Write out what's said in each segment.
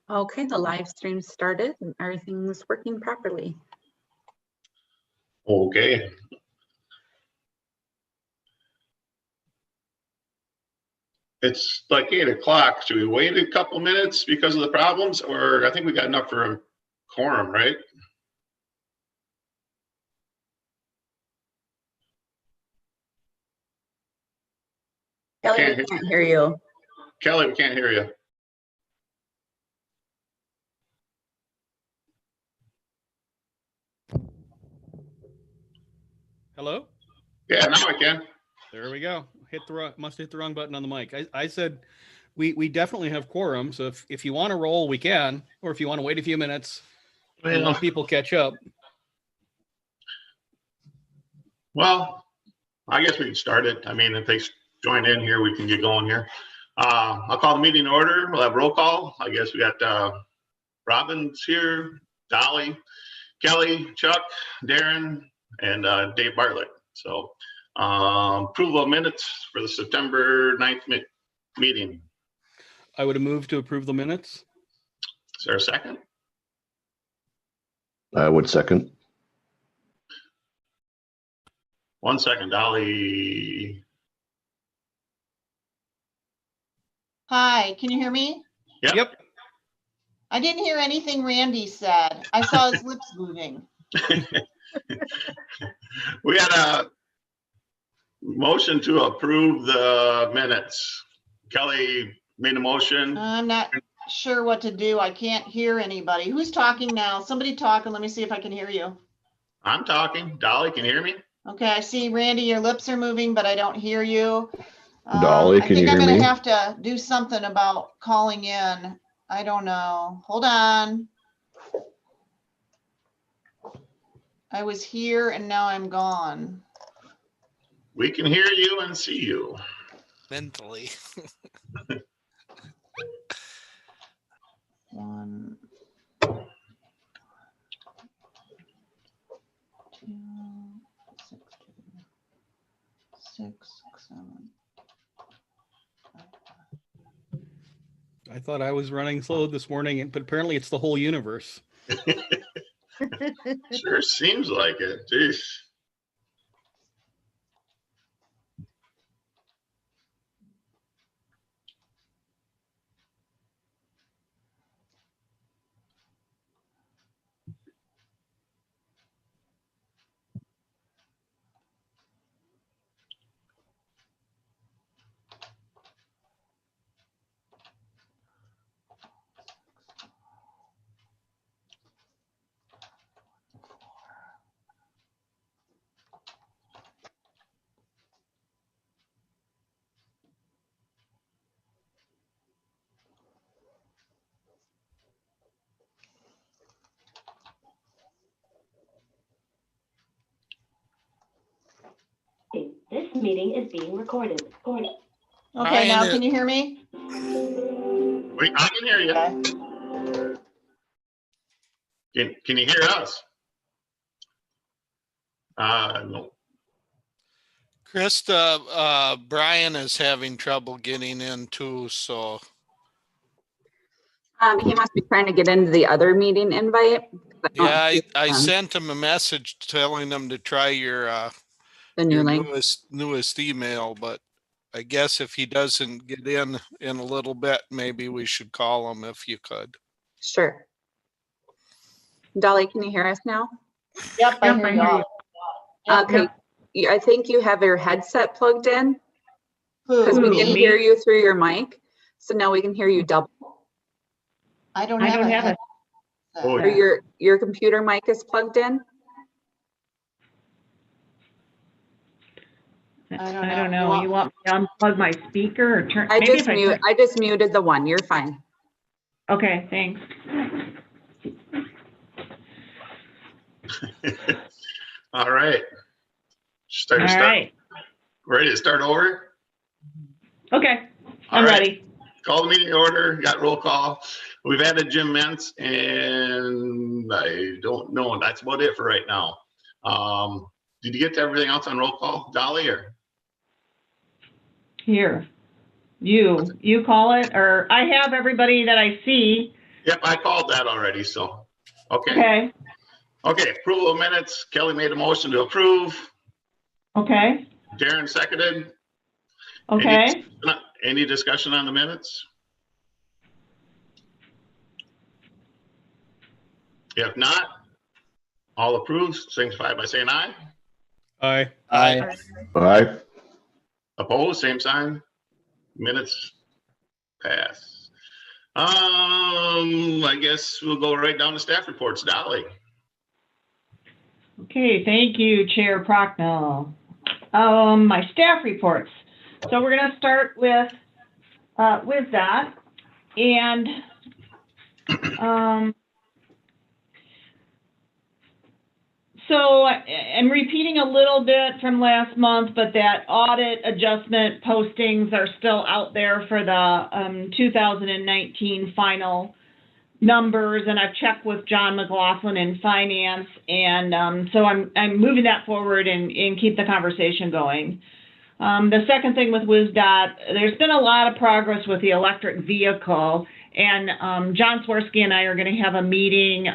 Okay, the live stream started and everything's working properly. Okay. It's like 8 o'clock. Should we wait a couple minutes because of the problems, or I think we got enough for a quorum, right? Kelly, Can't we can't hear you. Kelly, we can't hear you. Hello? Yeah, now I can. There we go. Must hit the wrong button on the mic. I said we definitely have quorum. So if you want to roll, we can, or if you want to wait a few minutes and let people catch up. Well, I guess we can start it. I mean, if they join in here, we can get going here. I'll call the meeting to order. We'll have roll call. I guess we got Robin's here, Dolly, Kelly, Chuck, Darren, and Dave Bartlett. So approval of minutes for the September 9th meeting. I would have moved to approve the minutes. Is there a second? I would second. 1 second, Dolly. Hi, can you hear me? Yep. I didn't hear anything Randy said. I saw his lips moving. We had a motion to approve the minutes. Kelly made a motion. I'm not sure what to do. I can't hear anybody. Who's talking now? Somebody talking. Let me see if I can hear you. I'm talking. Dolly, can you hear me? Okay, I see Randy, your lips are moving, but I don't hear you. Dolly, I can think you I'm hear gonna me? have to do something about calling in. I don't know. Hold on. I was here and now I'm gone. We can hear you and see you. Mentally. One, two, six, seven. I thought I was running slow this morning, but apparently it's the whole universe. Sure seems like it. Jeez. This meeting is being recorded. Okay, Ryan, now can you hear me? Wait, I can hear you. Okay. Can you hear us? No. Krista, Brian is having trouble getting in too, so He must be trying to get into the other meeting invite. yeah, I sent him a message telling him to try your the new your link. newest email, but I guess if he doesn't get in a little bit, maybe we should call him if you could. Sure. Dolly, can you hear us now? Yep, I hear you all. Okay. I think you have your headset plugged in because Who, we can me? hear you through your mic. So now we can hear you double. I don't have a headset. Oh, Or your computer mic is plugged in. I I don't don't know. know. You want me to unplug my speaker or turn? I maybe just if mute. turn- I just muted the one. You're fine. Okay, thanks. all right. All right. Ready to start over? Okay, All I'm right. ready. Call the meeting to order. Got roll call. We've added Jim Mentz, and I don't know. That's about it for right now. Did you get to everything else on roll call, Dolly? Or Here, you call it, or I have everybody that I see. Yep, I called that already, so, okay. Okay, Okay, approval of minutes. Kelly made a motion to approve. okay, Darren seconded. okay. Any discussion on the minutes? If not, all approved, signify by saying aye. Aye. Aye. Aye. Opposed, same sign. Minutes pass. I guess we'll go right down to staff reports. Dolly. Okay, thank you, Chair Prochnow. My staff reports. So we're gonna start with that. And, so I'm repeating a little bit from last month, but that audit adjustment postings are still out there for the 2019 final numbers, and I've checked with John McLaughlin in finance, and so I'm moving that forward and keep the conversation going. The second thing with WisDOT, there's been a lot of progress with the electric vehicle, and John Swirsky and I are going to have a meeting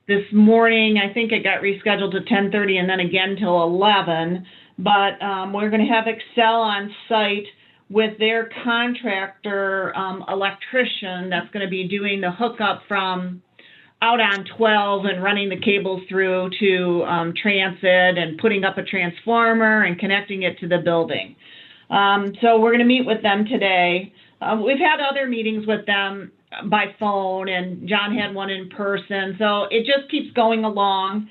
this morning. I think it got rescheduled to 10:30 and then again till 11, but we're going to have Excel on site with their contractor electrician that's going to be doing the hookup from out on 12 and running the cables through to transit and putting up a transformer and connecting it to the building. So we're going to meet with them today. We've had other meetings with them by phone, and John had one in person. So it just keeps going along.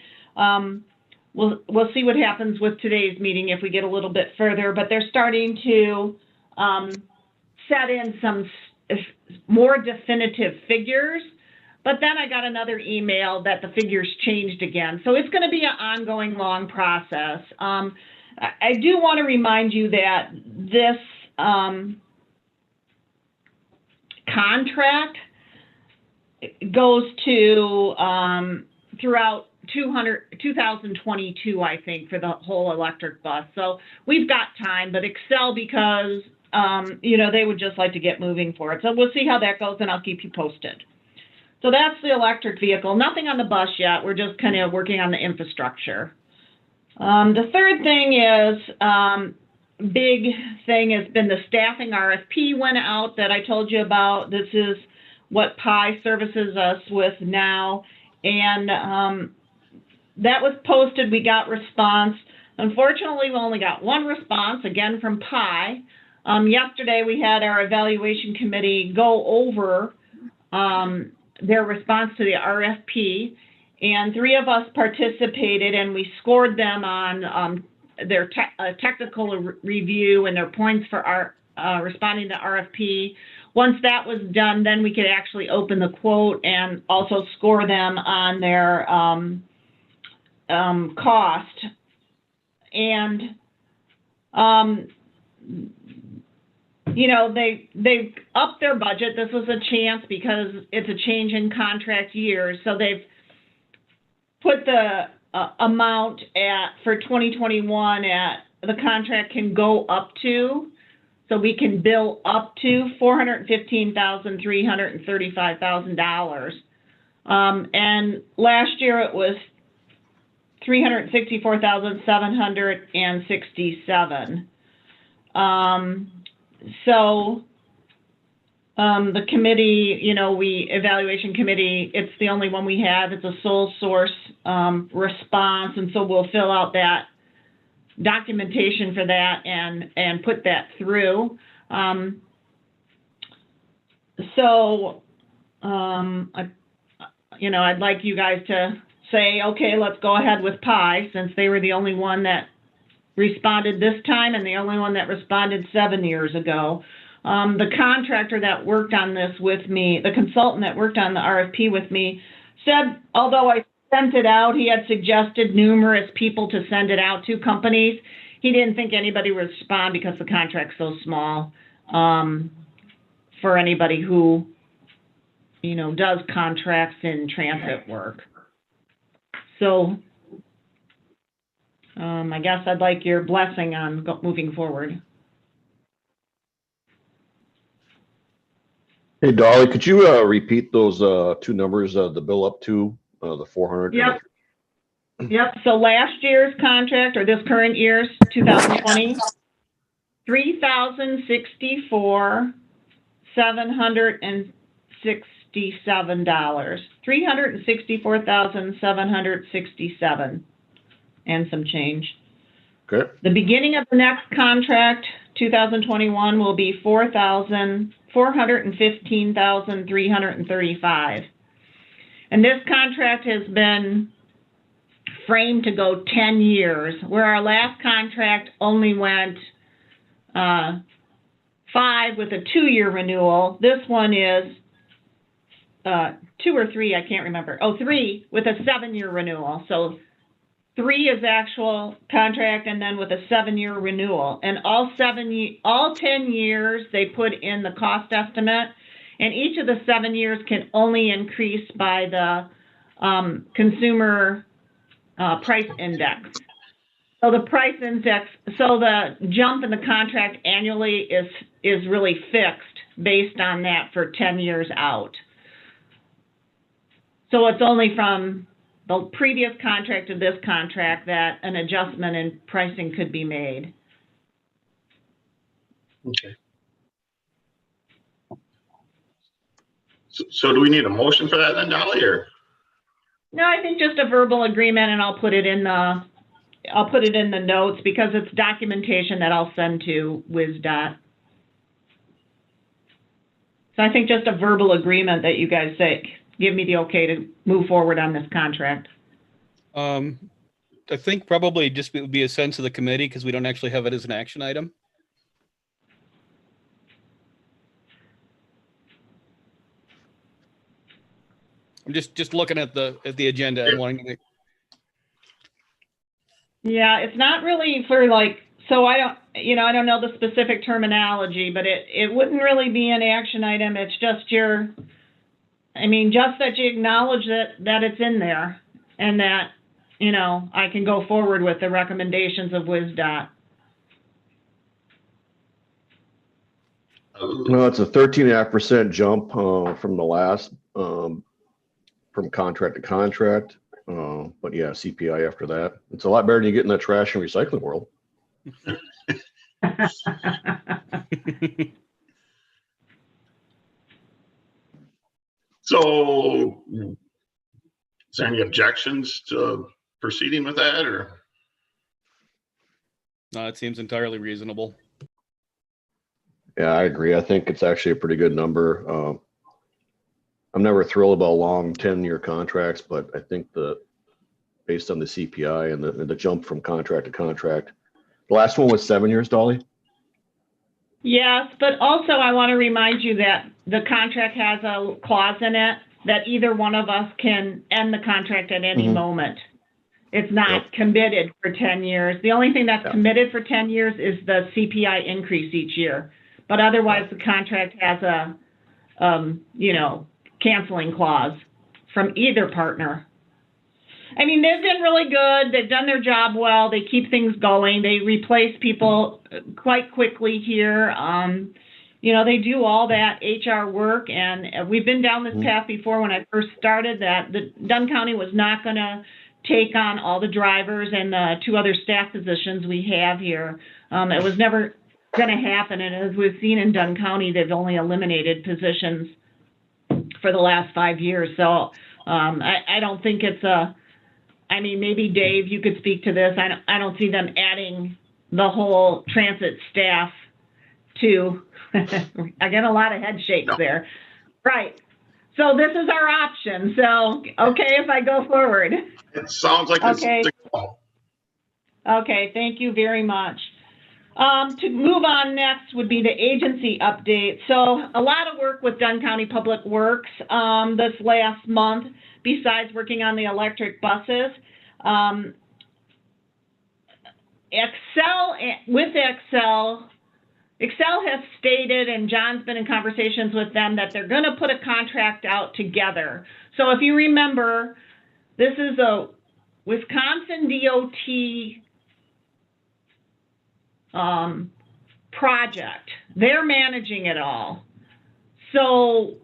We'll see what happens with today's meeting if we get a little bit further, but they're starting to set in some more definitive figures. But then I got another email that the figures changed again. So it's going to be an ongoing long process. I do want to remind you that this contract goes to throughout 2022, I think, for the whole electric bus. So we've got time, but Excel, because, they would just like to get moving for it. So we'll see how that goes, and I'll keep you posted. So that's the electric vehicle. Nothing on the bus yet. We're just kind of working on the infrastructure. The third thing is, big thing has been the staffing RFP went out that I told you about. This is what PI services us with now. And that was posted. We got response. Unfortunately, we only got one response, again from PI. Yesterday, we had our evaluation committee go over their response to the RFP, and 3 of us participated, and we scored them on their technical review and their points for our responding to RFP. Once that was done, then we could actually open the quote and also score them on their cost. And they've upped their budget. This was a chance because it's a change in contract years. So they've put the amount for 2021 at the contract can go up to, so we can bill up to $415,335,000. And last year it was $364,767. So the committee, evaluation committee, it's the only one we have. It's a sole source response, and so we'll fill out that documentation for that and put that through. I'd like you guys to say, okay, let's go ahead with PI, since they were the only one that responded this time and the only one that responded 7 years ago. The contractor that worked on this with me, the consultant that worked on the RFP with me, said, although I sent it out, he had suggested numerous people to send it out to, companies. He didn't think anybody would respond because the contract's so small for anybody who, does contracts in transit work. So I guess I'd like your blessing on moving forward. Hey, Dolly, could you repeat those two numbers, the bill up to the 400? Yep. Yep. So last year's contract, or this current year's 2020, $3,064, $767. $364,767 and some change. Okay. The beginning of the next contract, 2021, will be $415,335. And this contract has been framed to go 10 years, where our last contract only went 5 with a 2-year renewal. This one is 2 or 3, I can't remember. Oh, 3 with a 7-year renewal. So 3 is actual contract, and then with a 7-year renewal. And all 10 years they put in the cost estimate, and each of the 7 years can only increase by the consumer price index. So the price index, so the jump in the contract annually is really fixed based on that for 10 years out. So it's only from the previous contract to this contract that an adjustment in pricing could be made. Okay. So do we need a motion for that then, Dolly, or? No, I think just a verbal agreement, and I'll put it in the notes because it's documentation that I'll send to WisDOT. So I think just a verbal agreement that you guys say, give me the okay to move forward on this contract. I think probably just it would be a sense of the committee because we don't actually have it as an action item. I'm just looking at the agenda and wanting to. Yeah, it's not really for like, so I don't know the specific terminology, but it wouldn't really be an action item. It's just just that you acknowledge that it's in there and that, I can go forward with the recommendations of WisDOT. No, it's a 13.5% jump from the last, from contract to contract. But yeah, CPI after that. It's a lot better than you get in the trash and recycling world. So is there any objections to proceeding with that, or? No, it seems entirely reasonable. Yeah, I agree. I think it's actually a pretty good number. I'm never thrilled about long 10-year contracts, but I think based on the CPI and the jump from contract to contract, the last one was 7 years, Dolly? Yes, but also I want to remind you that the contract has a clause in it that either one of us can end the contract at any moment. It's not committed for 10 years. The only thing that's committed for 10 years is the CPI increase each year. But otherwise, the contract has a, canceling clause from either partner. I mean, they've been really good. They've done their job well. They keep things going. They replace people quite quickly here. They do all that HR work, and we've been down this path before. When I first started, that the Dunn County was not going to take on all the drivers and the 2 other staff positions we have here. It was never going to happen, and as we've seen in Dunn County, they've only eliminated positions for the last 5 years. So I don't think it's maybe Dave, you could speak to this. I don't see them adding the whole transit staff to, I get a lot of head shakes there. Right. So this is our option. So, okay, if I go forward. It sounds like it's okay. Okay, thank you very much. To move on next would be the agency update. So a lot of work with Dunn County Public Works this last month, besides working on the electric buses. Excel has stated, and John's been in conversations with them, that they're going to put a contract out together. So if you remember, this is a Wisconsin DOT project. They're managing it all. So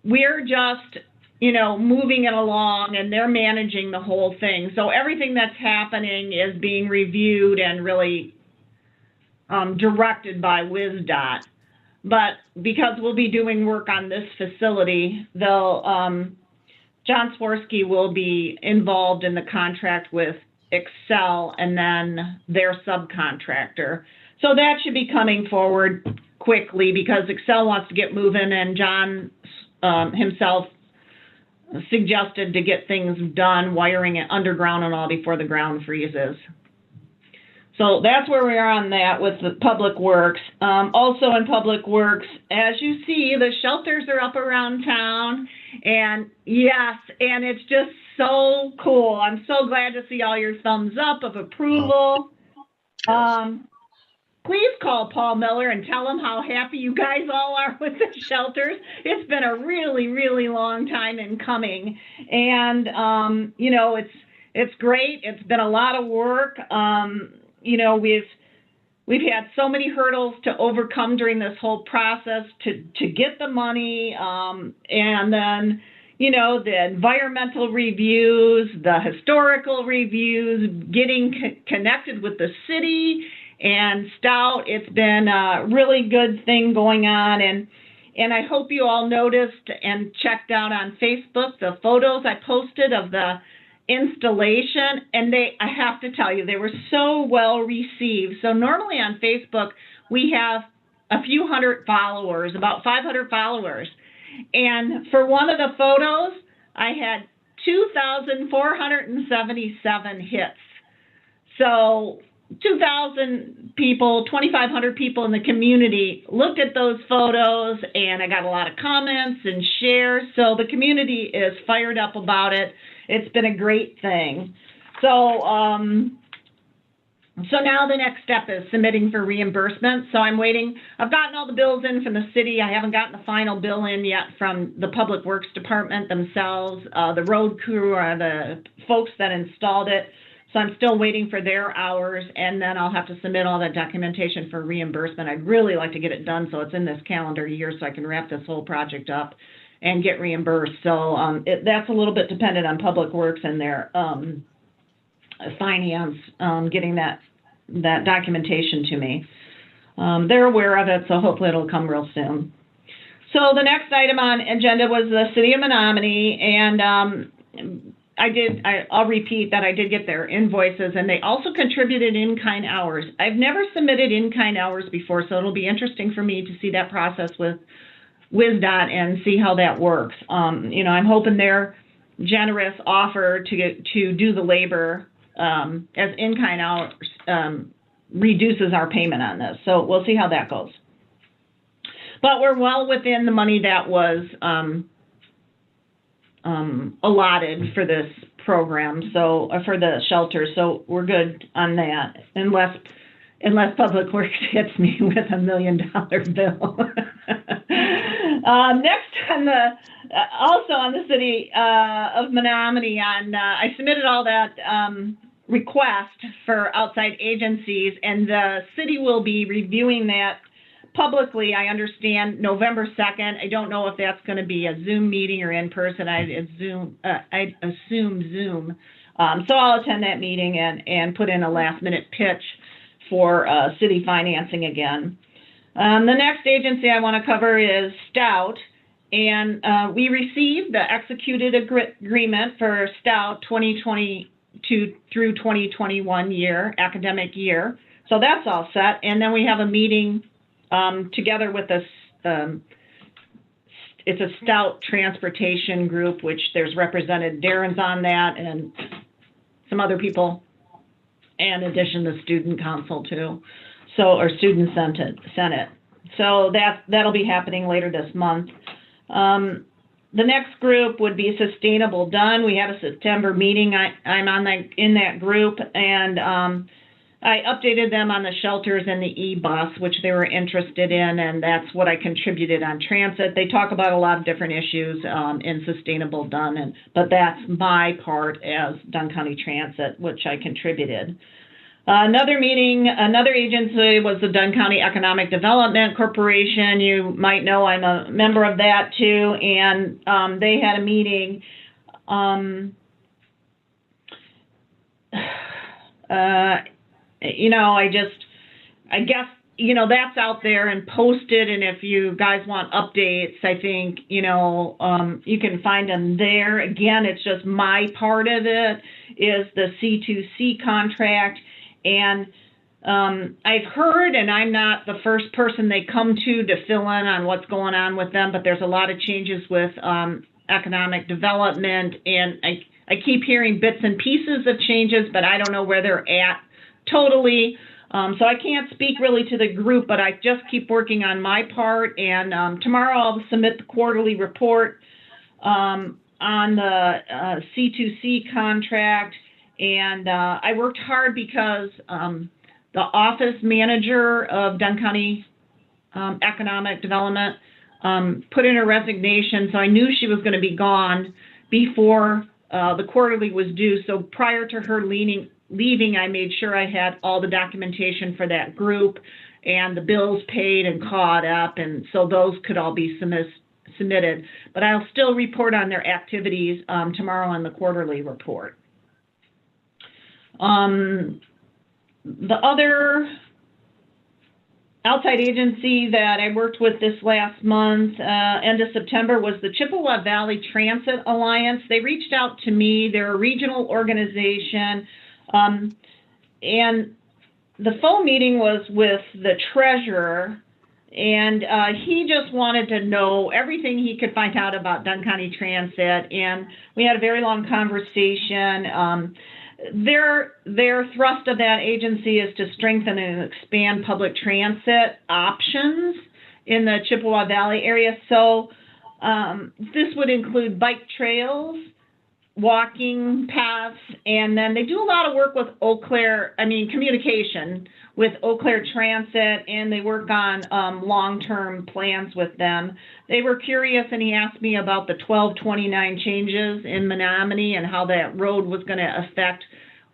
we're just, moving it along, and they're managing the whole thing. So everything that's happening is being reviewed and really directed by WisDOT. But because we'll be doing work on this facility, John Swirsky will be involved in the contract with Excel and then their subcontractor. So that should be coming forward quickly because Excel wants to get moving, and John himself suggested to get things done, wiring it underground and all before the ground freezes. So that's where we are on that with the Public Works. Also in Public Works, as you see, the shelters are up around town. And yes, and it's just so cool. I'm so glad to see all your thumbs up of approval. Please call Paul Miller and tell him how happy you guys all are with the shelters. It's been a really, really long time in coming. And, it's great. It's been a lot of work. We've had so many hurdles to overcome during this whole process to get the money. And then, the environmental reviews, the historical reviews, getting connected with the city and Stout. It's been a really good thing going on. And I hope you all noticed and checked out on Facebook the photos I posted of the installation, and I have to tell you, they were so well received. So normally on Facebook, we have a few hundred followers, about 500 followers. And for one of the photos, I had 2,477 hits. So 2,000 people, 2,500 people in the community looked at those photos, and I got a lot of comments and shares. So the community is fired up about it. It's been a great thing. So now the next step is submitting for reimbursement. So I'm waiting. I've gotten all the bills in from the city. I haven't gotten the final bill in yet from the Public Works Department themselves. The road crew are the folks that installed it. So I'm still waiting for their hours, and then I'll have to submit all that documentation for reimbursement. I'd really like to get it done so it's in this calendar year so I can wrap this whole project up and get reimbursed. So that's a little bit dependent on Public Works and their finance getting that documentation to me. They're aware of it, so hopefully it'll come real soon. So the next item on agenda was the City of Menomonie, and I'll repeat that I did get their invoices, and they also contributed in-kind hours. I've never submitted in-kind hours before, so it'll be interesting for me to see that process with WisDOT and see how that works. I'm hoping their generous offer to do the labor as in-kind hours reduces our payment on this. So we'll see how that goes. But we're well within the money that was allotted for this program, so for the shelter. So we're good on that, unless Public Works hits me with $1 million bill. Next also on the City of Menomonie, I submitted all that request for outside agencies, and the city will be reviewing that publicly, I understand, November 2nd. I don't know if that's going to be a Zoom meeting or in person. I'd assume Zoom. So I'll attend that meeting and put in a last-minute pitch for city financing again. The next agency I want to cover is Stout, and we received the executed agreement for Stout 2022 through 2021 academic year. So that's all set, and then we have a meeting together with this, it's a Stout transportation group, which there's represented, Darren's on that, and some other people, and in addition the student council too, or student senate. So that'll be happening later this month. The next group would be Sustainable Done. We have a September meeting. I'm in that group, and I updated them on the shelters and the e-bus, which they were interested in, and that's what I contributed on transit. They talk about a lot of different issues in Sustainable Done, but that's my part as Dunn County Transit, which I contributed. Another meeting, another agency was the Dunn County Economic Development Corporation. You might know I'm a member of that too, and they had a meeting. You know, I guess, you know, that's out there and posted, and if you guys want updates, I think, you know, you can find them there. Again, it's just my part of it is the C2C contract, and I've heard, and I'm not the first person they come to fill in on what's going on with them, but there's a lot of changes with economic development, and I keep hearing bits and pieces of changes, but I don't know where they're at totally. So I can't speak really to the group, but I just keep working on my part, and tomorrow I'll submit the quarterly report on the C2C contract, and I worked hard because the office manager of Dunn County Economic Development put in her resignation, so I knew she was going to be gone before the quarterly was due. So prior to her leaving, I made sure I had all the documentation for that group and the bills paid and caught up, and so those could all be submitted. But I'll still report on their activities tomorrow on the quarterly report. The other outside agency that I worked with this last month, end of September, was the Chippewa Valley Transit Alliance. They reached out to me. They're a regional organization. And the phone meeting was with the treasurer, and he just wanted to know everything he could find out about Dunn County Transit, and we had a very long conversation. Their thrust of that agency is to strengthen and expand public transit options in the Chippewa Valley area. So this would include bike trails, walking paths, and then they do a lot of work with communication with Eau Claire Transit, and they work on long-term plans with them. They were curious, and he asked me about the 1229 changes in Menomonie and how that road was going to affect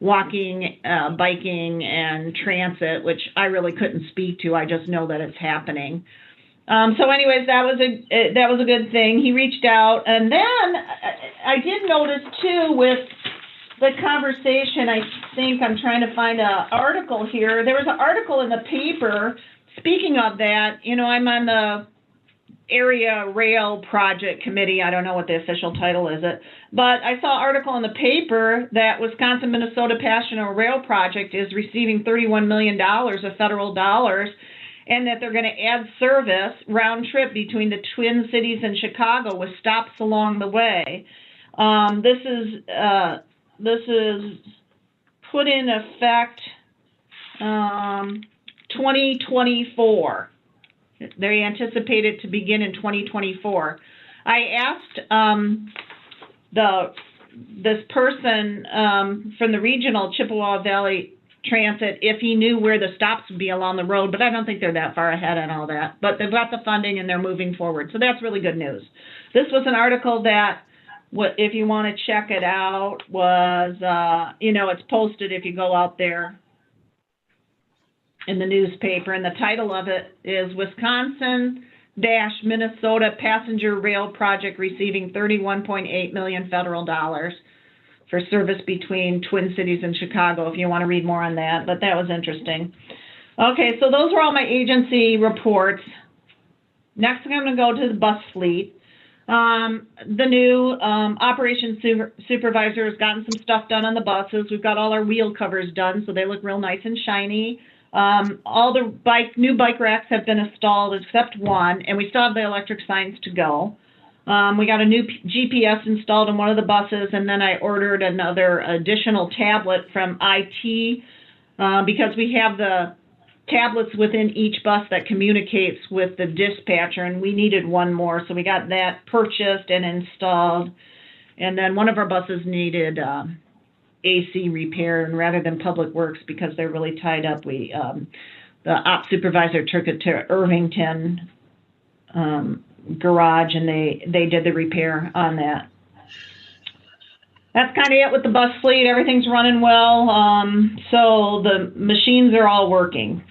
walking, biking, and transit, which I really couldn't speak to. I just know that it's happening. So anyways, that was a good thing. He reached out, and then I did notice too with the conversation, I think I'm trying to find an article here. There was an article in the paper. Speaking of that, you know, I'm on the area rail project committee. I don't know what the official title is, but I saw an article in the paper that Wisconsin Minnesota Passenger Rail Project is receiving $31 million of federal dollars, and that they're going to add service round trip between the Twin Cities and Chicago with stops along the way. This is put in effect 2024. They anticipate it to begin in 2024. I asked this person from the regional Chippewa Valley Transit if he knew where the stops would be along the road, but I don't think they're that far ahead on all that. But they've got the funding and they're moving forward, so that's really good news. This was an article that, if you want to check it out, was it's posted if you go out there in the newspaper, and the title of it is Wisconsin-Minnesota Passenger Rail Project receiving $31.8 million federal dollars for service between Twin Cities and Chicago, if you want to read more on that, but that was interesting. Okay, so those were all my agency reports. Next, I'm going to go to the bus fleet. The new operations supervisor has gotten some stuff done on the buses. We've got all our wheel covers done, so they look real nice and shiny. All the new bike racks have been installed except one, and we still have the electric signs to go. We got a new GPS installed in one of the buses, and then I ordered another additional tablet from IT because we have the tablets within each bus that communicates with the dispatcher, and we needed one more, so we got that purchased and installed. And then one of our buses needed AC repair, and rather than Public Works, because they're really tied up, the op supervisor took it to Irvington garage, and they did the repair on that. that's kind of it with the bus fleet. Everything's running well. So the machines are all working.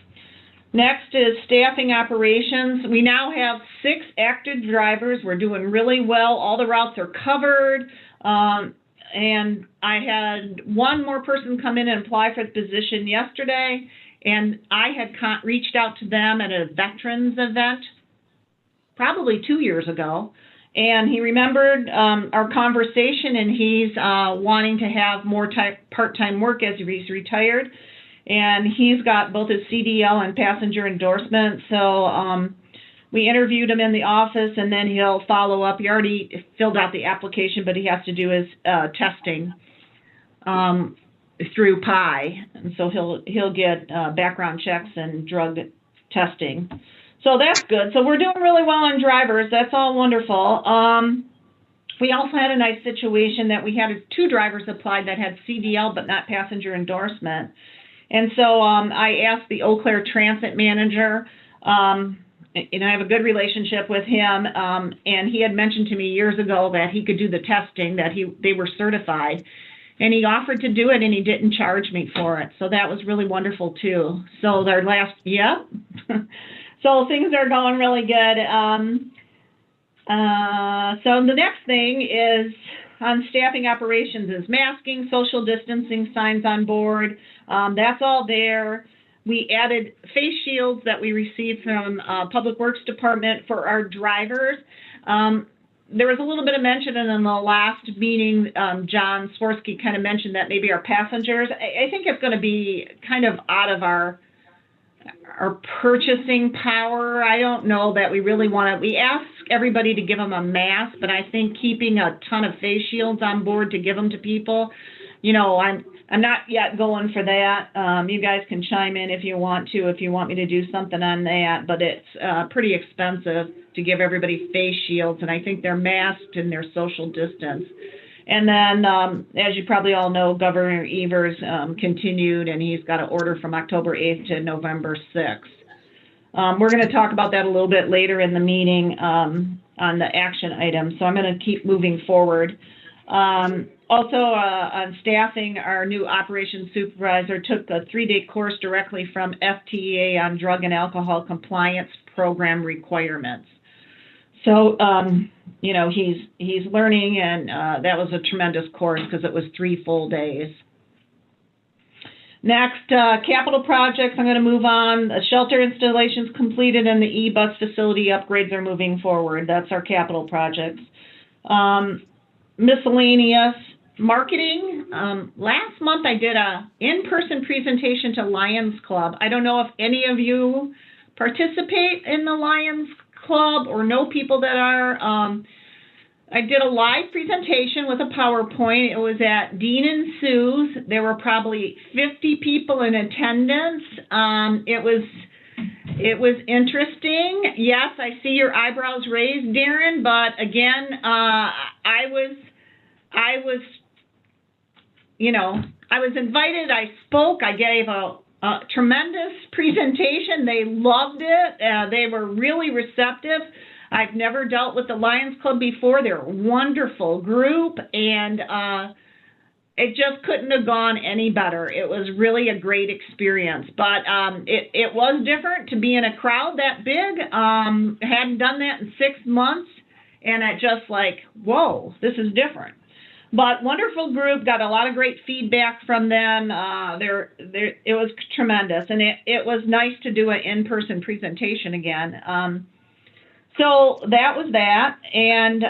Next is staffing operations. We now have 6 active drivers. We're doing really well. All the routes are covered. And I had one more person come in and apply for the position yesterday. And I had reached out to them at a veterans event probably 2 years ago. And he remembered our conversation, and he's wanting to have more part-time work as he's retired. And he's got both his CDL and passenger endorsement. So we interviewed him in the office, and then he'll follow up. He already filled out the application, but he has to do his testing through PI. And so he'll get background checks and drug testing. So that's good. So we're doing really well on drivers. That's all wonderful. We also had a nice situation that we had 2 drivers applied that had CDL but not passenger endorsement. And so I asked the Eau Claire transit manager, and I have a good relationship with him, and he had mentioned to me years ago that he could do the testing, that they were certified. And he offered to do it, and he didn't charge me for it. So that was really wonderful, too. So so things are going really good. So the next thing is on staffing operations is masking, social distancing signs on board. That's all there. We added face shields that we received from Public Works Department for our drivers. There was a little bit of mention in the last meeting, John Swirsky kind of mentioned that maybe our passengers, I think it's going to be kind of out of our purchasing power. I don't know that we really want to, we ask everybody to give them a mask, but I think keeping a ton of face shields on board to give them to people, I'm not yet going for that. You guys can chime in if you want me to do something on that, but it's pretty expensive to give everybody face shields, and I think they're masked and they're social distance. And then, as you probably all know, Governor Evers continued, and he's got an order from October 8th to November 6th. We're going to talk about that a little bit later in the meeting on the action items, so I'm going to keep moving forward. Also, on staffing, our new operations supervisor took a 3-day course directly from FTEA on drug and alcohol compliance program requirements. So, he's learning, and that was a tremendous course because it was 3 full days. Next, capital projects, I'm going to move on. The shelter installations completed and the e-bus facility upgrades are moving forward. That's our capital projects. Miscellaneous marketing. Last month I did a in-person presentation to Lions Club. I don't know if any of you participate in the Lions Club or know people that are. I did a live presentation with a PowerPoint. It was at Dean and Sue's. There were probably 50 people in attendance. It was interesting. Yes, I see your eyebrows raised, Darren, but again, I was invited. I spoke. I gave a tremendous presentation. They loved it. They were really receptive. I've never dealt with the Lions Club before. They're a wonderful group, and it just couldn't have gone any better. It was really a great experience, but it was different to be in a crowd that big. Hadn't done that in 6 months, and it just like, whoa, this is different. But wonderful group, got a lot of great feedback from them. It was tremendous, and it was nice to do an in-person presentation again. So that was that, and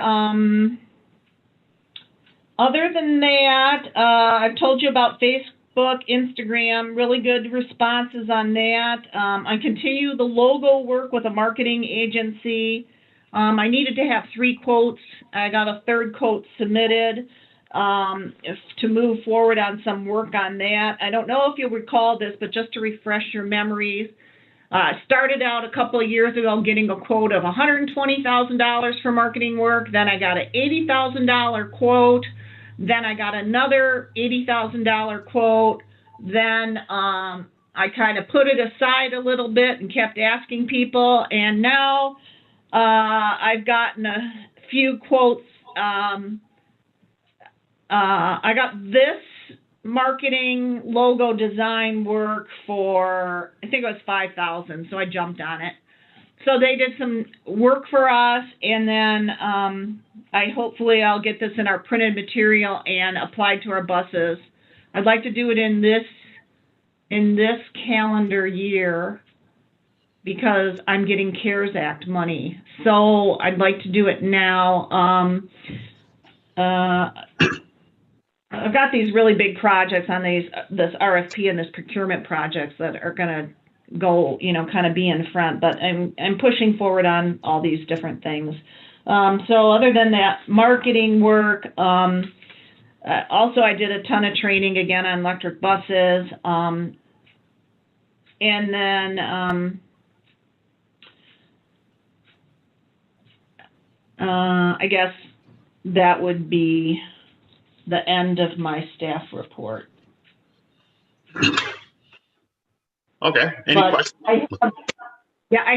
other than that, I've told you about Facebook, Instagram, really good responses on that. I continue the logo work with a marketing agency. I needed to have 3 quotes. I got a 3rd quote submitted to move forward on some work on that. I don't know if you'll recall this, but just to refresh your memories, I started out a couple of years ago getting a quote of $120,000 for marketing work. Then I got an $80,000 quote. Then I got another $80,000 quote. Then I kind of put it aside a little bit and kept asking people. And now I've gotten a few quotes I got this marketing logo design work for, I think it was $5,000, so I jumped on it. So they did some work for us, and then hopefully I'll get this in our printed material and applied to our buses. I'd like to do it in this calendar year because I'm getting CARES Act money. So I'd like to do it now. I've got these really big projects on this RFP and this procurement projects that are going to go, kind of be in front, but I'm pushing forward on all these different things. So other than that marketing work, also I did a ton of training again on electric buses. And then, I guess that would be the end of my staff report. Okay, any questions? I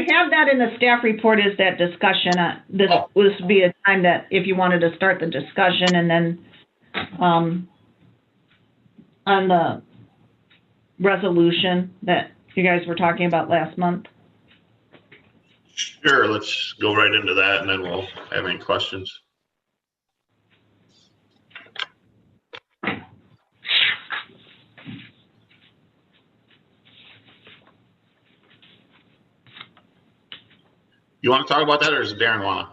have that in the staff report is that discussion. This would be a time that if you wanted to start the discussion, and then on the resolution that you guys were talking about last month. Sure, let's go right into that and then we'll have any questions. You want to talk about that, or does Darren want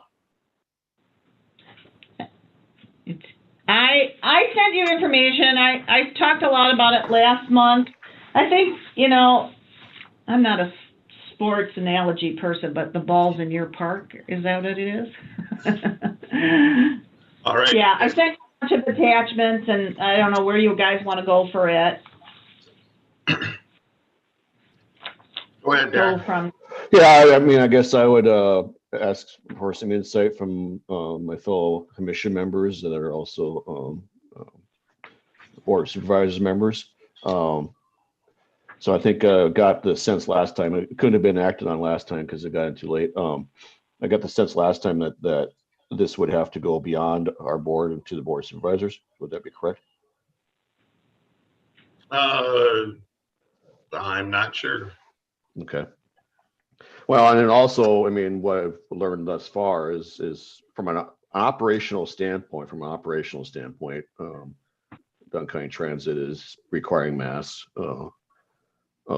to? I sent you information. I talked a lot about it last month. I think, I'm not a sports analogy person, but the ball's in your park. Is that what it is? All right. Yeah, I sent a bunch of attachments, and I don't know where you guys want to go for it. Go ahead, Darren. Yeah, I mean, I guess I would ask for some insight from my fellow commission members that are also board of supervisors members. So I think got the sense last time, it couldn't have been acted on last time because it got in too late. I got the sense last time that this would have to go beyond our board and to the board of supervisors. Would that be correct? I'm not sure. Okay. Well, and then also, I mean, what I've learned thus far is from an operational standpoint, Dunn County Transit is requiring masks of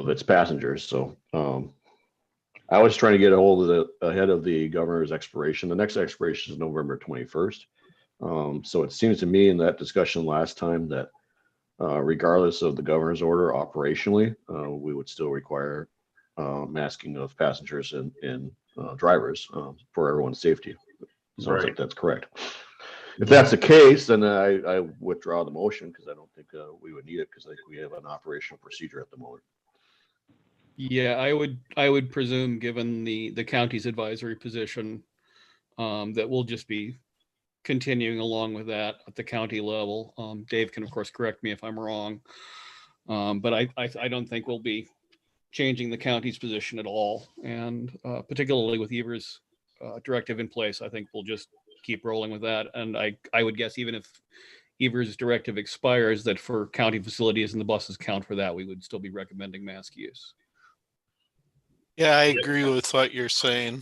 its passengers. So I was trying to get a hold of ahead of the governor's expiration. The next expiration is November 21st. So it seems to me in that discussion last time that regardless of the governor's order operationally, we would still require masking of passengers and drivers for everyone's safety. Sounds like that's correct. If that's the case, then I withdraw the motion because I don't think we would need it because I think we have an operational procedure at the moment. Yeah, I would presume, given the county's advisory position, that we'll just be continuing along with that at the county level. Dave can of course correct me if I'm wrong, but I don't think we'll be changing the county's position at all, and particularly with Ever's directive in place, I think we'll just keep rolling with that. And I would guess even if Ever's directive expires, that for county facilities and the buses count for that, we would still be recommending mask use. Yeah, I agree with what you're saying.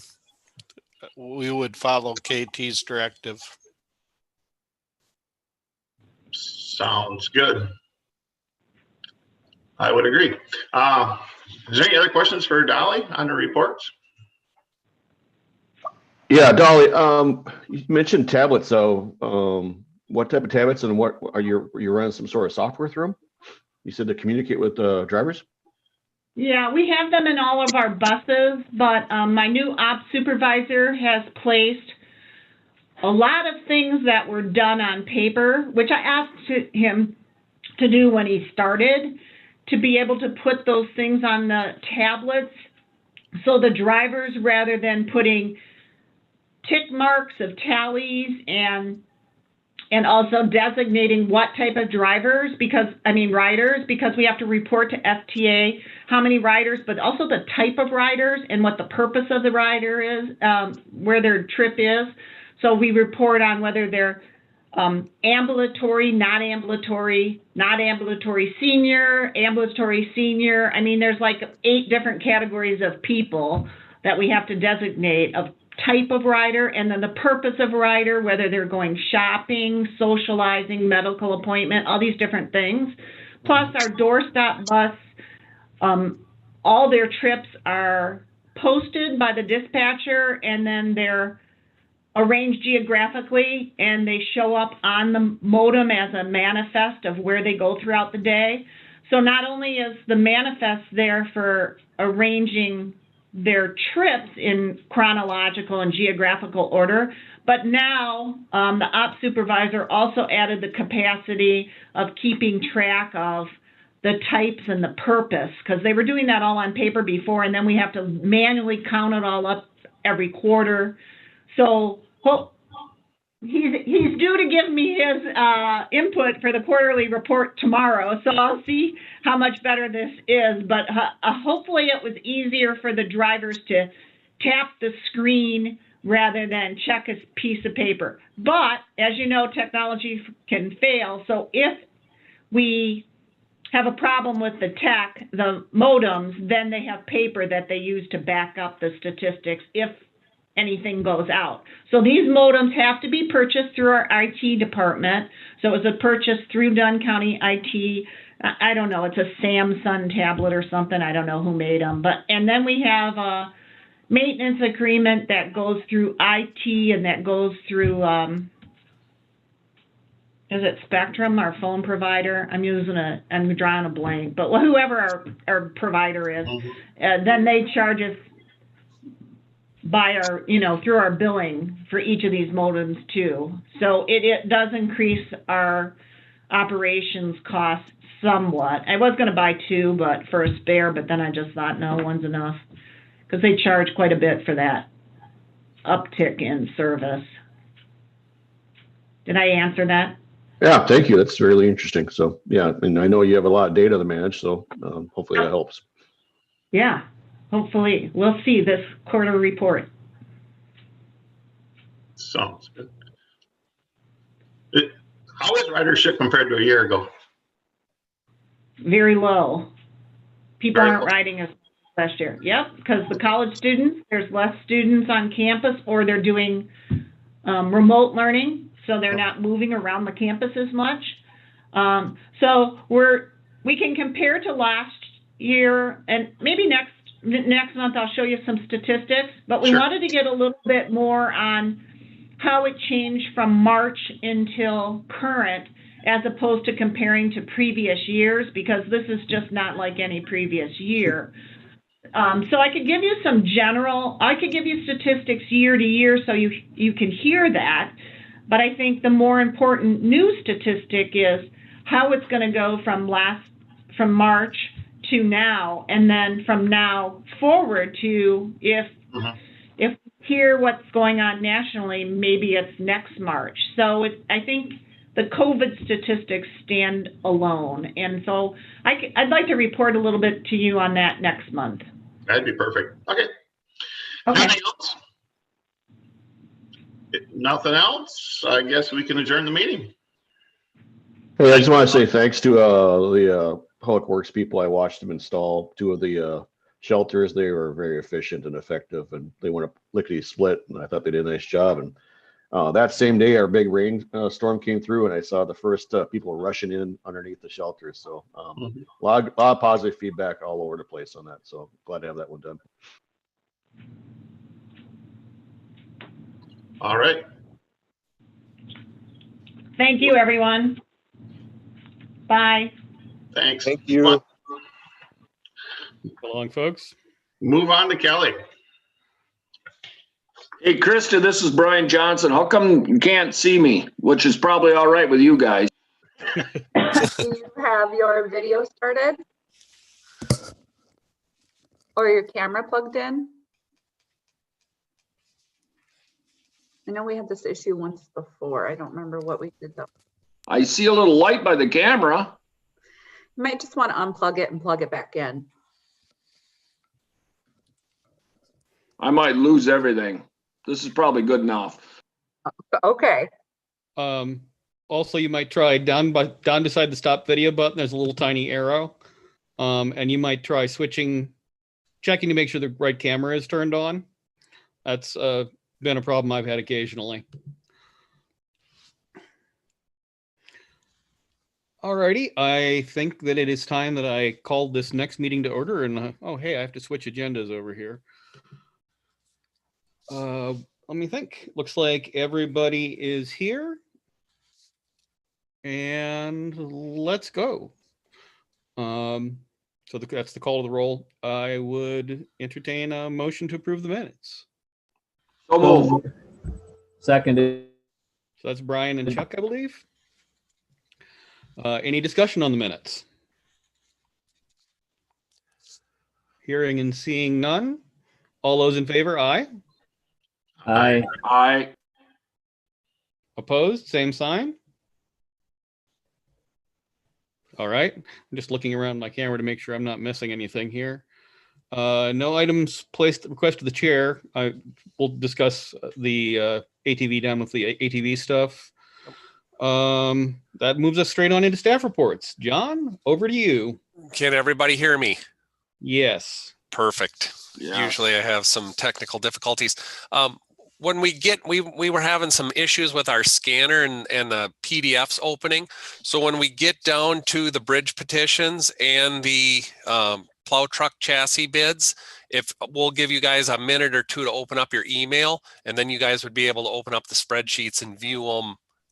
We would follow KT's directive. Sounds good. I would agree. Is there any other questions for Dolly on the reports? Yeah, Dolly, you mentioned tablets. So what type of tablets and what are you running some sort of software through them? You said to communicate with drivers? Yeah, we have them in all of our buses, but my new ops supervisor has placed a lot of things that were done on paper, which I asked him to do when he started, to be able to put those things on the tablets. So the drivers, rather than putting tick marks of tallies and also designating what type of riders, because we have to report to FTA how many riders, but also the type of riders and what the purpose of the rider is, where their trip is. So we report on whether they're ambulatory, not ambulatory, not ambulatory senior, ambulatory senior. I mean, there's like 8 different categories of people that we have to designate of type of rider, and then the purpose of rider, whether they're going shopping, socializing, medical appointment, all these different things. Plus our doorstop bus, all their trips are posted by the dispatcher, and then they're arranged geographically, and they show up on the modem as a manifest of where they go throughout the day. So not only is the manifest there for arranging their trips in chronological and geographical order, but now the ops supervisor also added the capacity of keeping track of the types and the purpose, because they were doing that all on paper before, and then we have to manually count it all up every quarter. So he's due to give me his input for the quarterly report tomorrow, so I'll see how much better this is. But hopefully it was easier for the drivers to tap the screen rather than check a piece of paper. But as you know, technology can fail. So if we have a problem with the tech, the modems, then they have paper that they use to back up the statistics if anything goes out. So these modems have to be purchased through our IT department. So it was a purchase through Dunn County IT. I don't know, it's a Samsung tablet or something. I don't know who made them. And then we have a maintenance agreement that goes through IT, and that goes through, is it Spectrum, our phone provider? I'm drawing a blank, but whoever our provider is, then they charge us by our, through our billing for each of these modems too. So it does increase our operations costs somewhat. I was going to buy 2, but for a spare, but then I just thought, no, one's enough, because they charge quite a bit for that uptick in service. Did I answer that? Yeah, thank you. That's really interesting. So yeah, and I know you have a lot of data to manage, so hopefully that helps. Yeah, hopefully. We'll see this quarter report. Sounds good. How is ridership compared to a year ago? Very low. People Very aren't low. riding as last year. Yep, because the college students, there's less students on campus, or they're doing remote learning, so they're not moving around the campus as much. So we can compare to last year, and maybe next month I'll show you some statistics, but we Sure. wanted to get a little bit more on how it changed from March until current, as opposed to comparing to previous years, because this is just not like any previous year. So I could give you I could give you statistics year to year so you can hear that. But I think the more important new statistic is how it's going to go from March to now, and then from now forward to if hear what's going on nationally, maybe it's next March. So I think the COVID statistics stand alone. And so I'd like to report a little bit to you on that next month. That'd be perfect. Okay. Okay. Nothing else? Nothing else? I guess we can adjourn the meeting. Hey, I just want to say thanks to the Public Works people. I watched them install 2 of the shelters. They were very efficient and effective, and they went up lickety split, and I thought they did a nice job. And that same day, our big rain storm came through, and I saw the first people rushing in underneath the shelters. So a lot of positive feedback all over the place on that. So glad to have that one done. All right. Thank you, everyone. Bye. Thanks. Thank you. Well, So long, folks. move on to Kelly. Hey, Krista, this is Brian Johnson. How come you can't see me? Which is probably all right with you guys. Do you have your video started? Or your camera plugged in? I know we had this issue once before. I don't remember what we did though. I see a little light by the camera. You might just want to unplug it and plug it back in. I might lose everything. This is probably good enough. Okay. Also, you might try down beside the stop video button, there's a little tiny arrow. And you might try checking to make sure the right camera is turned on. That's been a problem I've had occasionally. Alrighty, I think that it is time that I called this next meeting to order, and oh hey, I have to switch agendas over here. Let me think. Looks like everybody is here. And let's go. So that's the call to the roll. I would entertain a motion to approve the minutes. So move. Seconded. So that's Brian and Chuck, I believe. Any discussion on the minutes? Hearing and seeing none. All those in favor, aye. Aye. Aye. Opposed, same sign. All right, I'm just looking around my camera to make sure I'm not missing anything here. No items placed request to the chair. We'll discuss the ATV down with the ATV stuff. That moves us straight on into staff reports. John, over to you. Can everybody hear me? Yes. Perfect. Yeah. Usually I have some technical difficulties. When we were having some issues with our scanner and the PDFs opening. So when we get down to the bridge petitions and the plow truck chassis bids, if we'll give you guys a minute or two to open up your email, and then you guys would be able to open up the spreadsheets and view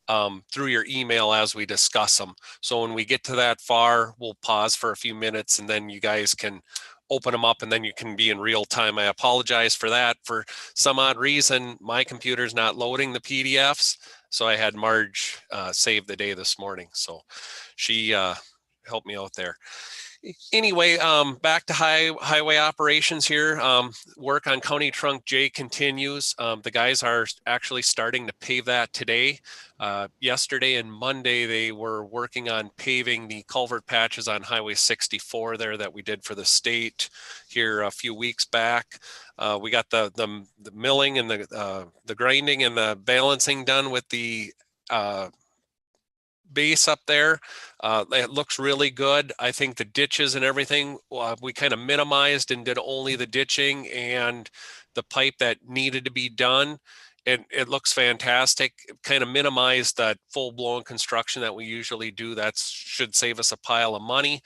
them through your email as we discuss them. So when we get to that far, we'll pause for a few minutes and then you guys can open them up and then you can be in real time. I apologize for that. For some odd reason, my computer's not loading the PDFs. So I had Marge save the day this morning. So she helped me out there. Anyway, back to highway operations here. Work on County Trunk J continues. The guys are actually starting to pave that today. Yesterday and Monday, they were working on paving the culvert patches on Highway 64 there that we did for the state here a few weeks back. We got the milling and the grinding and the balancing done with the base up there. It looks really good. I think the ditches and everything, we kind of minimized and did only the ditching and the pipe that needed to be done. It looks fantastic. Kind of minimized that full-blown construction that we usually do. That should save us a pile of money.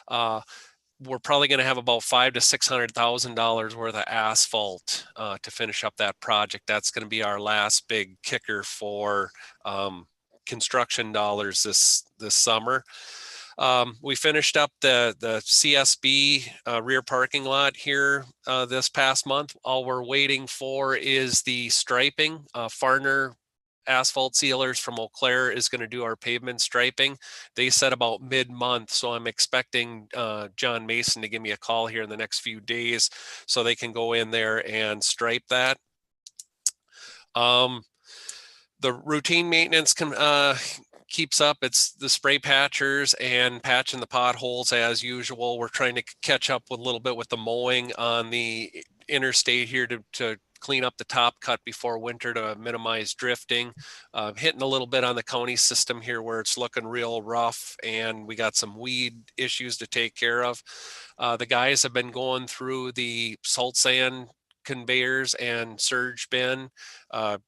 We're probably going to have about $500,000 to $600,000 worth of asphalt to finish up that project. That's going to be our last big kicker for construction dollars this summer. We finished up the CSB rear parking lot here this past month. All we're waiting for is the striping. Farner Asphalt Sealers from Eau Claire is going to do our pavement striping. They said about mid-month, so I'm expecting John Mason to give me a call here in the next few days so they can go in there and stripe that. The routine maintenance keeps up. It's the spray patchers and patching the potholes as usual. We're trying to catch up with a little bit with the mowing on the interstate here to clean up the top cut before winter to minimize drifting. Hitting a little bit on the county system here where it's looking real rough and we got some weed issues to take care of. The guys have been going through the salt sand conveyors and surge bin.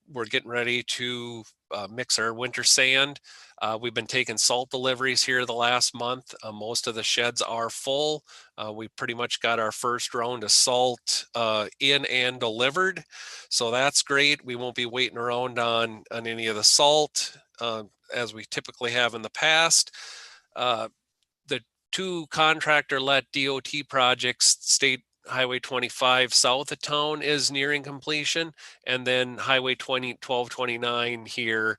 We're getting ready to mix our winter sand. We've been taking salt deliveries here the last month. Most of the sheds are full. We pretty much got our first round of salt in and delivered. So that's great. We won't be waiting around on any of the salt as we typically have in the past. The two contractor-led DOT projects, State Highway 25 south of town is nearing completion, and then Highway 1229 here,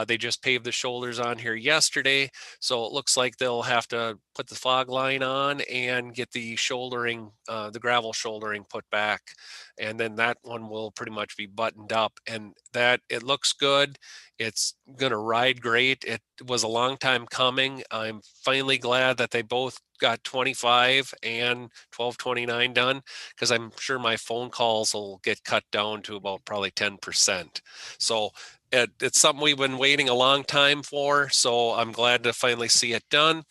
they just paved the shoulders on here yesterday, so it looks like they'll have to put the fog line on and get the shouldering, the gravel shouldering put back, and then that one will pretty much be buttoned up, and that it looks good. It's gonna ride great. It was a long time coming. I'm finally glad that they both got 25 and 1229 done, because I'm sure my phone calls will get cut down to about probably 10%. So It's something we've been waiting a long time for, so I'm glad to finally see it done.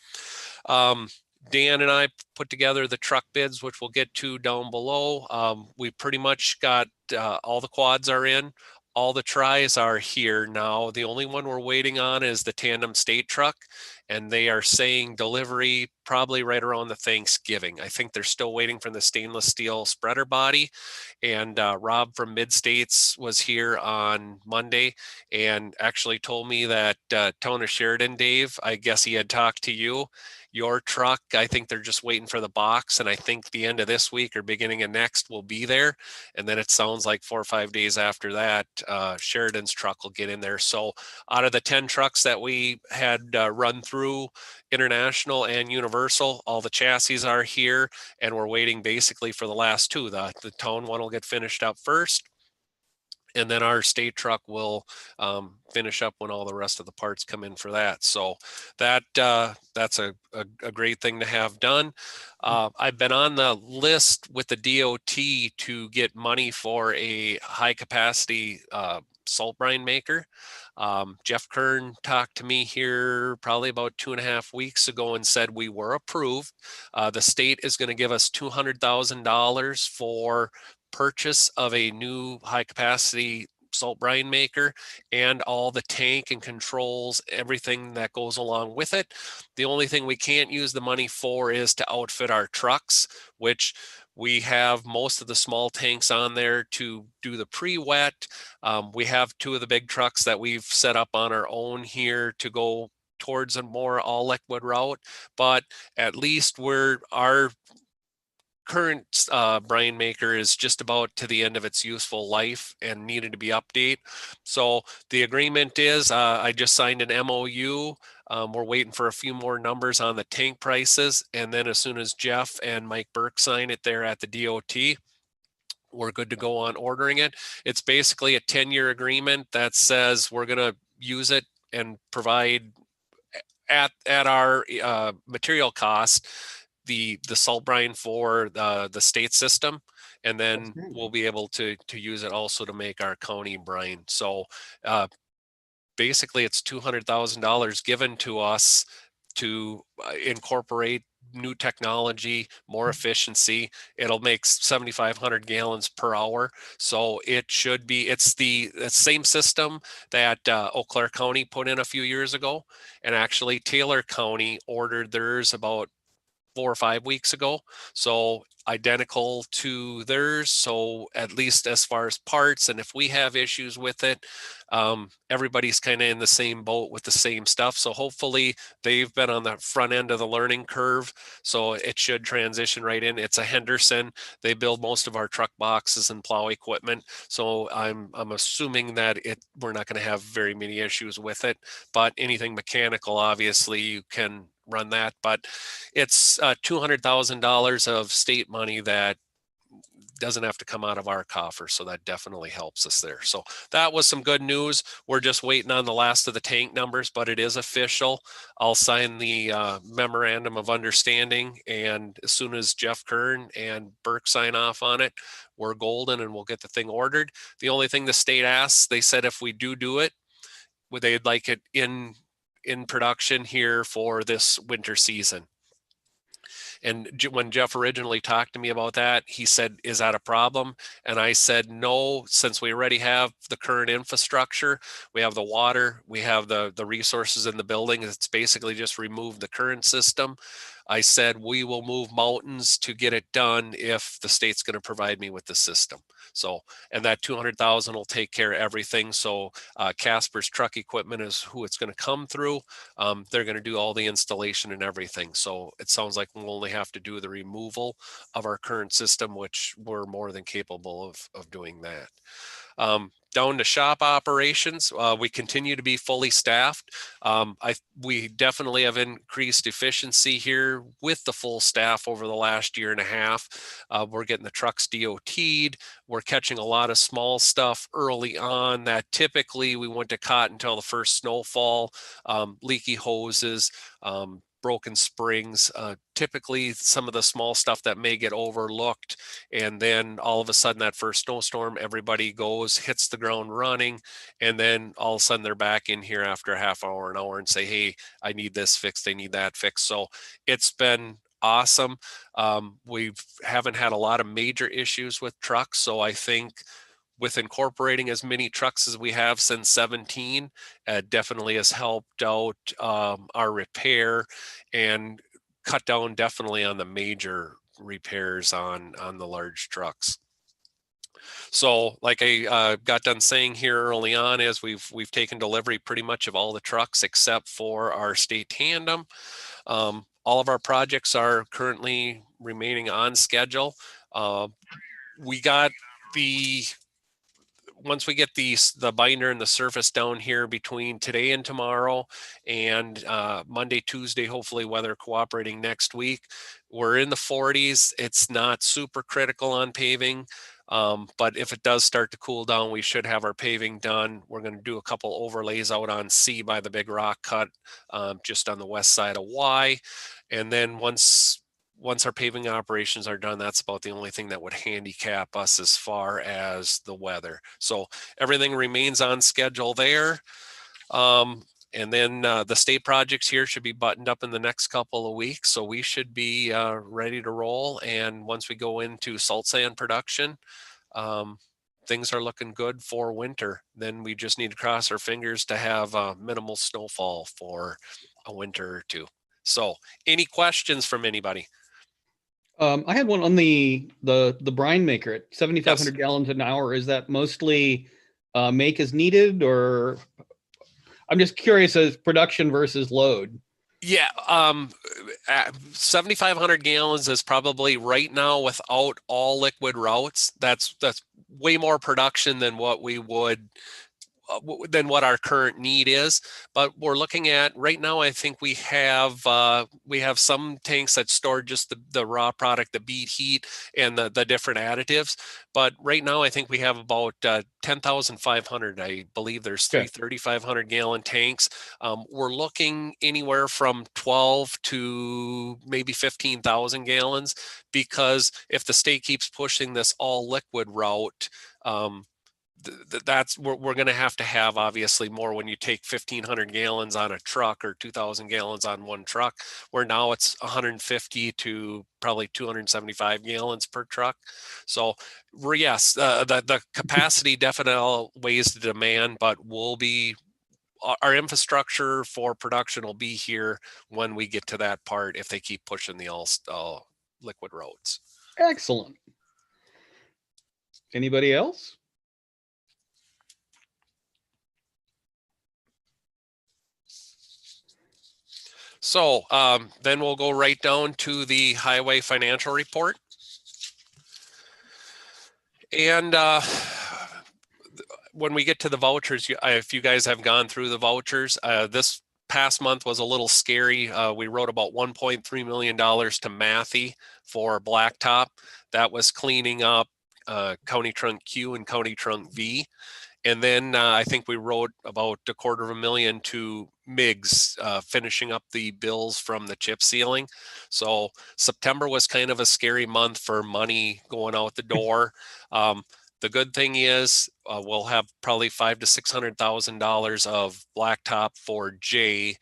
Dan and I put together the truck bids, which we'll get to down below. We pretty much got all the quads are in. All the tries are here now. The only one we're waiting on is the tandem state truck, and they are saying delivery probably right around the Thanksgiving. I think they're still waiting for the stainless steel spreader body. And Rob from Mid States was here on Monday and actually told me that Tona Sheridan, Dave, I guess he had talked to you. Your truck, I think they're just waiting for the box, and I think the end of this week or beginning of next will be there. And then it sounds like 4 or 5 days after that, Sheridan's truck will get in there. So out of the 10 trucks that we had run through International and Universal, all the chassis are here, and we're waiting basically for the last two. The Tone one will get finished up first, and then our state truck will finish up when all the rest of the parts come in for that. So that's a great thing to have done. I've been on the list with the DOT to get money for a high capacity salt brine maker. Jeff Kern talked to me here probably about 2.5 weeks ago and said we were approved. The state is going to give us $200,000 for purchase of a new high capacity salt brine maker and all the tank and controls, everything that goes along with it. The only thing we can't use the money for is to outfit our trucks, which we have most of the small tanks on there to do the pre-wet. We have 2 of the big trucks that we've set up on our own here to go towards a more all liquid route, but at least our current brine maker is just about to the end of its useful life and needed to be updated. So the agreement is I just signed an MOU. We're waiting for a few more numbers on the tank prices. And then as soon as Jeff and Mike Burke sign it there at the DOT, we're good to go on ordering it. It's basically a 10-year agreement that says we're going to use it and provide at our material cost the salt brine for the state system, and then we'll be able to use it also to make our county brine. So basically it's $200,000 given to us to incorporate new technology, more efficiency. It'll make 7,500 gallons per hour. So it's the same system that Eau Claire County put in a few years ago. And actually Taylor County ordered theirs about 4 or 5 weeks ago. So identical to theirs. So at least as far as parts, and if we have issues with it, everybody's kind of in the same boat with the same stuff. So hopefully they've been on the front end of the learning curve. So it should transition right in. It's a Henderson. They build most of our truck boxes and plow equipment. So I'm assuming that we're not going to have very many issues with it, but anything mechanical, obviously you can run that, but it's $200,000 of state money that doesn't have to come out of our coffer. So that definitely helps us there. So that was some good news. We're just waiting on the last of the tank numbers, but it is official. I'll sign the memorandum of understanding. And as soon as Jeff Kern and Burke sign off on it, we're golden and we'll get the thing ordered. The only thing the state asks, they said if we do it, they'd like it in production here for this winter season. And when Jeff originally talked to me about that, he said, is that a problem? And I said, no, since we already have the current infrastructure, we have the water, we have the resources in the building. It's basically just remove the current system. I said, we will move mountains to get it done if the state's going to provide me with the system. So, and that 200,000 will take care of everything. So Casper's truck equipment is who it's going to come through. They're going to do all the installation and everything. So it sounds like we'll only have to do the removal of our current system, which we're more than capable of doing that. Down to shop operations, we continue to be fully staffed. We definitely have increased efficiency here with the full staff over the last 1.5 years. We're getting the trucks DOT'd. We're catching a lot of small stuff early on that typically we wouldn't have caught until the first snowfall, leaky hoses, broken springs, typically some of the small stuff that may get overlooked. And then all of a sudden that first snowstorm, everybody goes, hits the ground running. And then all of a sudden they're back in here after a half hour, an hour and say, hey, I need this fixed. I need that fixed. So it's been awesome. We haven't had a lot of major issues with trucks. So I think with incorporating as many trucks as we have since 17, definitely has helped out our repair and cut down definitely on the major repairs on the large trucks. So like I got done saying here early on, is we've taken delivery pretty much of all the trucks except for our state tandem. All of our projects are currently remaining on schedule. We got once we get the binder and the surface down here between today and tomorrow, and Monday, Tuesday, hopefully weather cooperating next week, we're in the 40s. It's not super critical on paving, but if it does start to cool down, we should have our paving done. We're going to do a couple overlays out on C by the big rock cut, just on the west side of Y. And then once our paving operations are done, that's about the only thing that would handicap us as far as the weather. So everything remains on schedule there. And then the state projects here should be buttoned up in the next couple of weeks. So we should be ready to roll. And once we go into salt sand production, things are looking good for winter. Then we just need to cross our fingers to have minimal snowfall for a winter or two. So any questions from anybody? I had one on the brine maker at 7,500 gallons an hour. Is that mostly make as needed, or I'm just curious as production versus load? Yeah, 7,500 gallons is probably right now without all liquid routes. That's way more production than what we would than what our current need is. But we're looking at right now, I think we have some tanks that store just the raw product, the beet heat and the different additives. But right now I think we have about 10,500. I believe there's three 3,500 gallon tanks. We're looking anywhere from 12 to maybe 15,000 gallons, because if the state keeps pushing this all liquid route, that's we're going to have obviously more. When you take 1,500 gallons on a truck or 2,000 gallons on one truck, where now it's 150 to probably 275 gallons per truck. So yes, the capacity definitely outweighs the demand, but our infrastructure for production will be here when we get to that part, if they keep pushing the all liquid roads. Excellent. Anybody else? So then we'll go right down to the highway financial report. And when we get to the vouchers, if you guys have gone through the vouchers, this past month was a little scary. We wrote about $1.3 million to Matthew for blacktop. That was cleaning up County Trunk Q and County Trunk V. And then I think we wrote about $250,000 to Miggs, finishing up the bills from the chip sealing. So September was kind of a scary month for money going out the door. The good thing is we'll have probably $500,000 to $600,000 of blacktop for J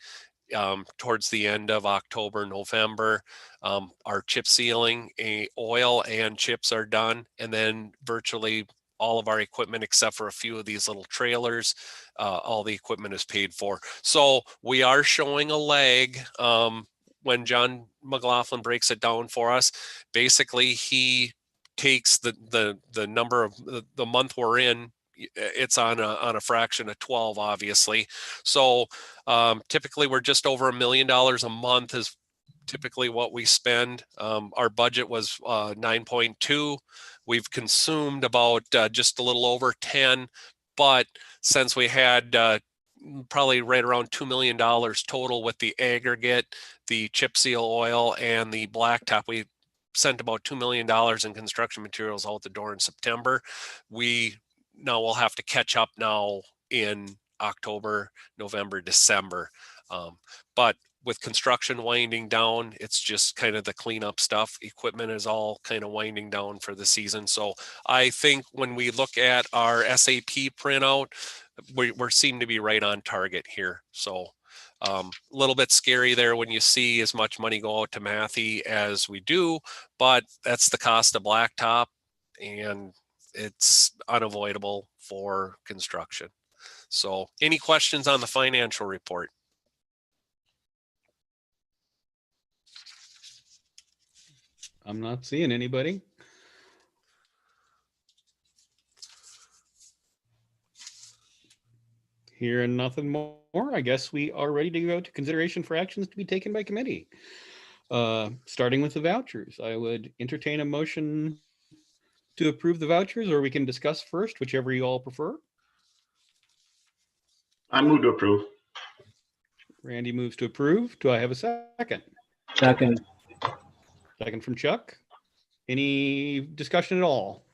towards the end of October, November. Our chip sealing, oil and chips are done, and then virtually all of our equipment, except for a few of these little trailers, all the equipment is paid for. So we are showing a lag. When John McLaughlin breaks it down for us, basically he takes the number of the month we're in. It's on a fraction of 12, obviously. So typically we're just over $1 million a month is typically what we spend. Our budget was 9.2. We've consumed about just a little over 10, but since we had probably right around $2 million total with the aggregate, the chip seal oil, and the blacktop, we sent about $2 million in construction materials out the door in September. We now will have to catch up now in October, November, December. But with construction winding down, it's just kind of the cleanup stuff. Equipment is all kind of winding down for the season. So I think when we look at our SAP printout, we're seem to be right on target here. So a little bit scary there when you see as much money go out to Matthew as we do, but that's the cost of blacktop, and it's unavoidable for construction. So any questions on the financial report? I'm not seeing anybody. Hearing nothing more, I guess we are ready to go to consideration for actions to be taken by committee. Starting with the vouchers, I would entertain a motion to approve the vouchers, or we can discuss first, whichever you all prefer. I move to approve. Randy moves to approve. Do I have a second? Second. Second from Chuck. Any discussion at all?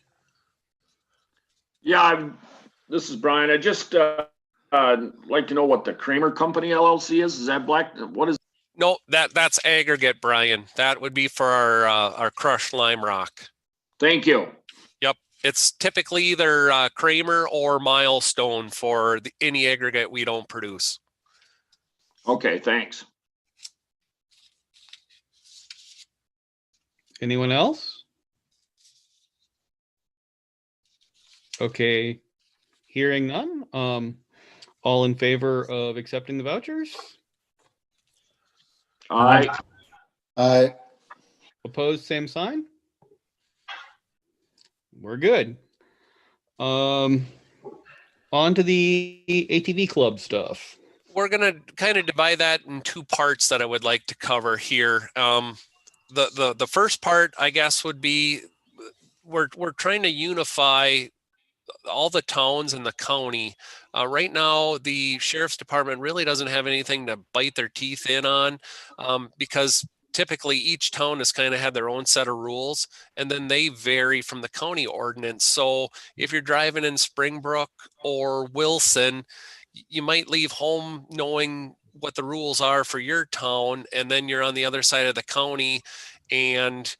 Yeah, this is Brian. I just like to know what the Kramer Company LLC is. Is that what is? No, that's aggregate, Brian. That would be for our crushed lime rock. Thank you. Yep. It's typically either Kramer or Milestone for any aggregate we don't produce. Okay, thanks. Anyone else? Okay, hearing none. All in favor of accepting the vouchers? Aye. Aye. Opposed, same sign? We're good. On to the ATV club stuff. We're going to kind of divide that in two parts that I would like to cover here. The first part, I guess, would be we're trying to unify all the towns in the county. Right now, the sheriff's department really doesn't have anything to bite their teeth in on, because typically each town has kind of had their own set of rules, and then they vary from the county ordinance. So if you're driving in Springbrook or Wilson, you might leave home knowing what the rules are for your town, and then you're on the other side of the county and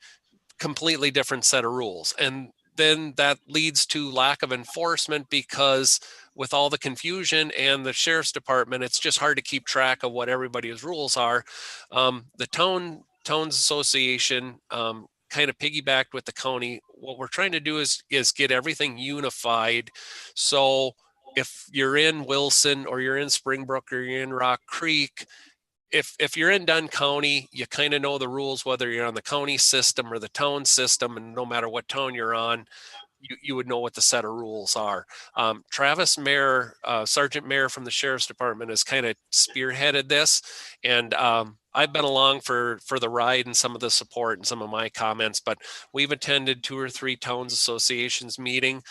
completely different set of rules. And then that leads to lack of enforcement, because with all the confusion and the sheriff's department, it's just hard to keep track of what everybody's rules are. The Towns Association kind of piggybacked with the county. What we're trying to do is get everything unified. So if you're in Wilson or you're in Springbrook or you're in Rock Creek, if you're in Dunn County, you kind of know the rules, whether you're on the county system or the town system, and no matter what town you're on, you would know what the set of rules are. Travis Mayer, Sergeant Mayer from the Sheriff's Department, has kind of spearheaded this, and I've been along for the ride and some of the support and some of my comments, but we've attended 2 or 3 towns associations meeting.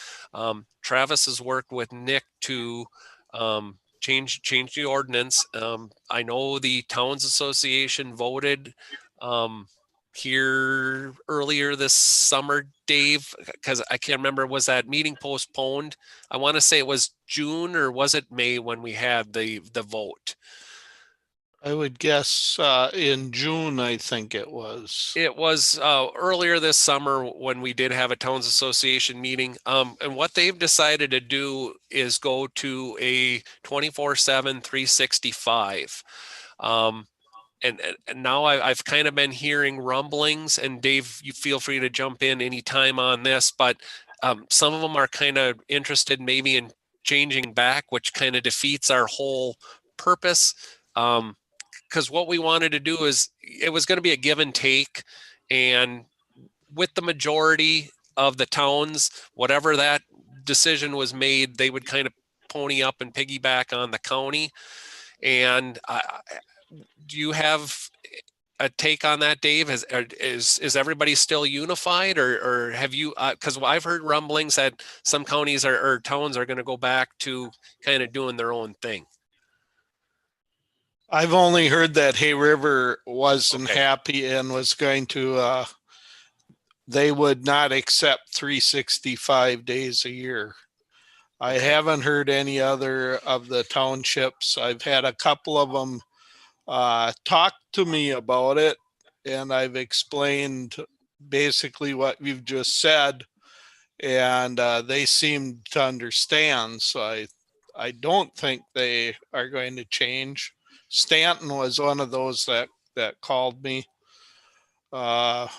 Travis has worked with Nick to change the ordinance. I know the Towns Association voted here earlier this summer, Dave, because I can't remember, was that meeting postponed? I want to say it was June, or was it May when we had the vote? I would guess in June, I think it was. It was earlier this summer when we did have a Towns Association meeting. And what they've decided to do is go to a 24/7, 365. And now I've kind of been hearing rumblings, and Dave, you feel free to jump in anytime on this, but some of them are kind of interested maybe in changing back, which kind of defeats our whole purpose. Because what we wanted to do is, it was going to be a give and take, and with the majority of the towns, whatever that decision was made, they would kind of pony up and piggyback on the county. And do you have a take on that, Dave? Is everybody still unified, or have you? Because I've heard rumblings that some counties or towns are going to go back to kind of doing their own thing. I've only heard that Hay River wasn't happy and was going to, they would not accept 365 days a year. I haven't heard any other of the townships. I've had a couple of them talked to me about it, and I've explained basically what you've just said, and they seem to understand. So I don't think they are going to change. Stanton was one of those that called me. I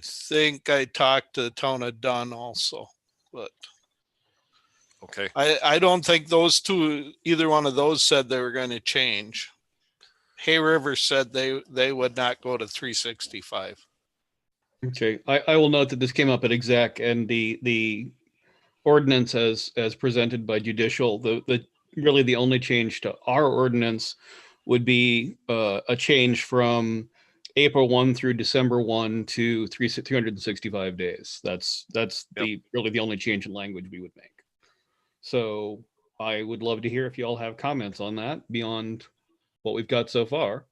think I talked to the town of Dunn also, but Okay. I don't think those two, either one of those said they were going to change. Hay River said they would not go to 365. Okay, I will note that this came up at exec, and the ordinance as presented by judicial, the really the only change to our ordinance would be a change from April 1 through December 1 to 365 days. That's the really the only change in language we would make. So I would love to hear if you all have comments on that beyond what we've got so far.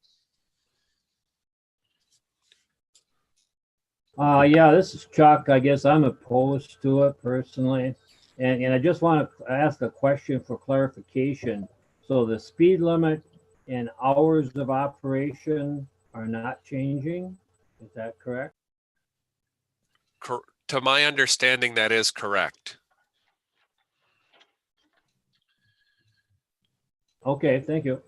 Yeah, this is Chuck. I guess I'm opposed to it personally. And I just want to ask a question for clarification. So the speed limit and hours of operation are not changing? Is that correct? To my understanding, that is correct. Okay, thank you.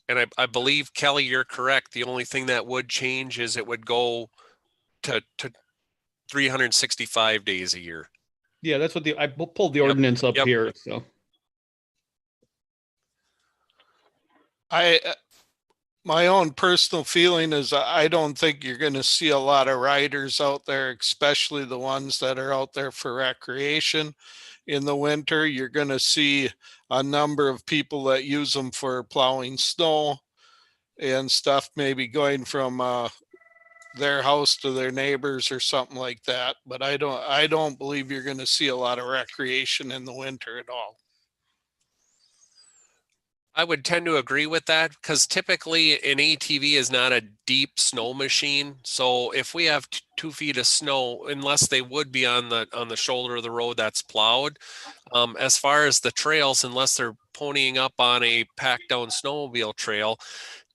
And I believe, Kelly, you're correct. The only thing that would change is it would go to 365 days a year. Yeah, that's what I pulled the ordinance up here. So my own personal feeling is I don't think you're going to see a lot of riders out there, especially the ones that are out there for recreation in the winter. You're going to see a number of people that use them for plowing snow and stuff, maybe going from their house to their neighbors or something like that. But I don't believe you're going to see a lot of recreation in the winter at all. I would tend to agree with that because typically an ATV is not a deep snow machine. So if we have 2 feet of snow, unless they would be on the shoulder of the road that's plowed, as far as the trails, unless they're ponying up on a packed down snowmobile trail,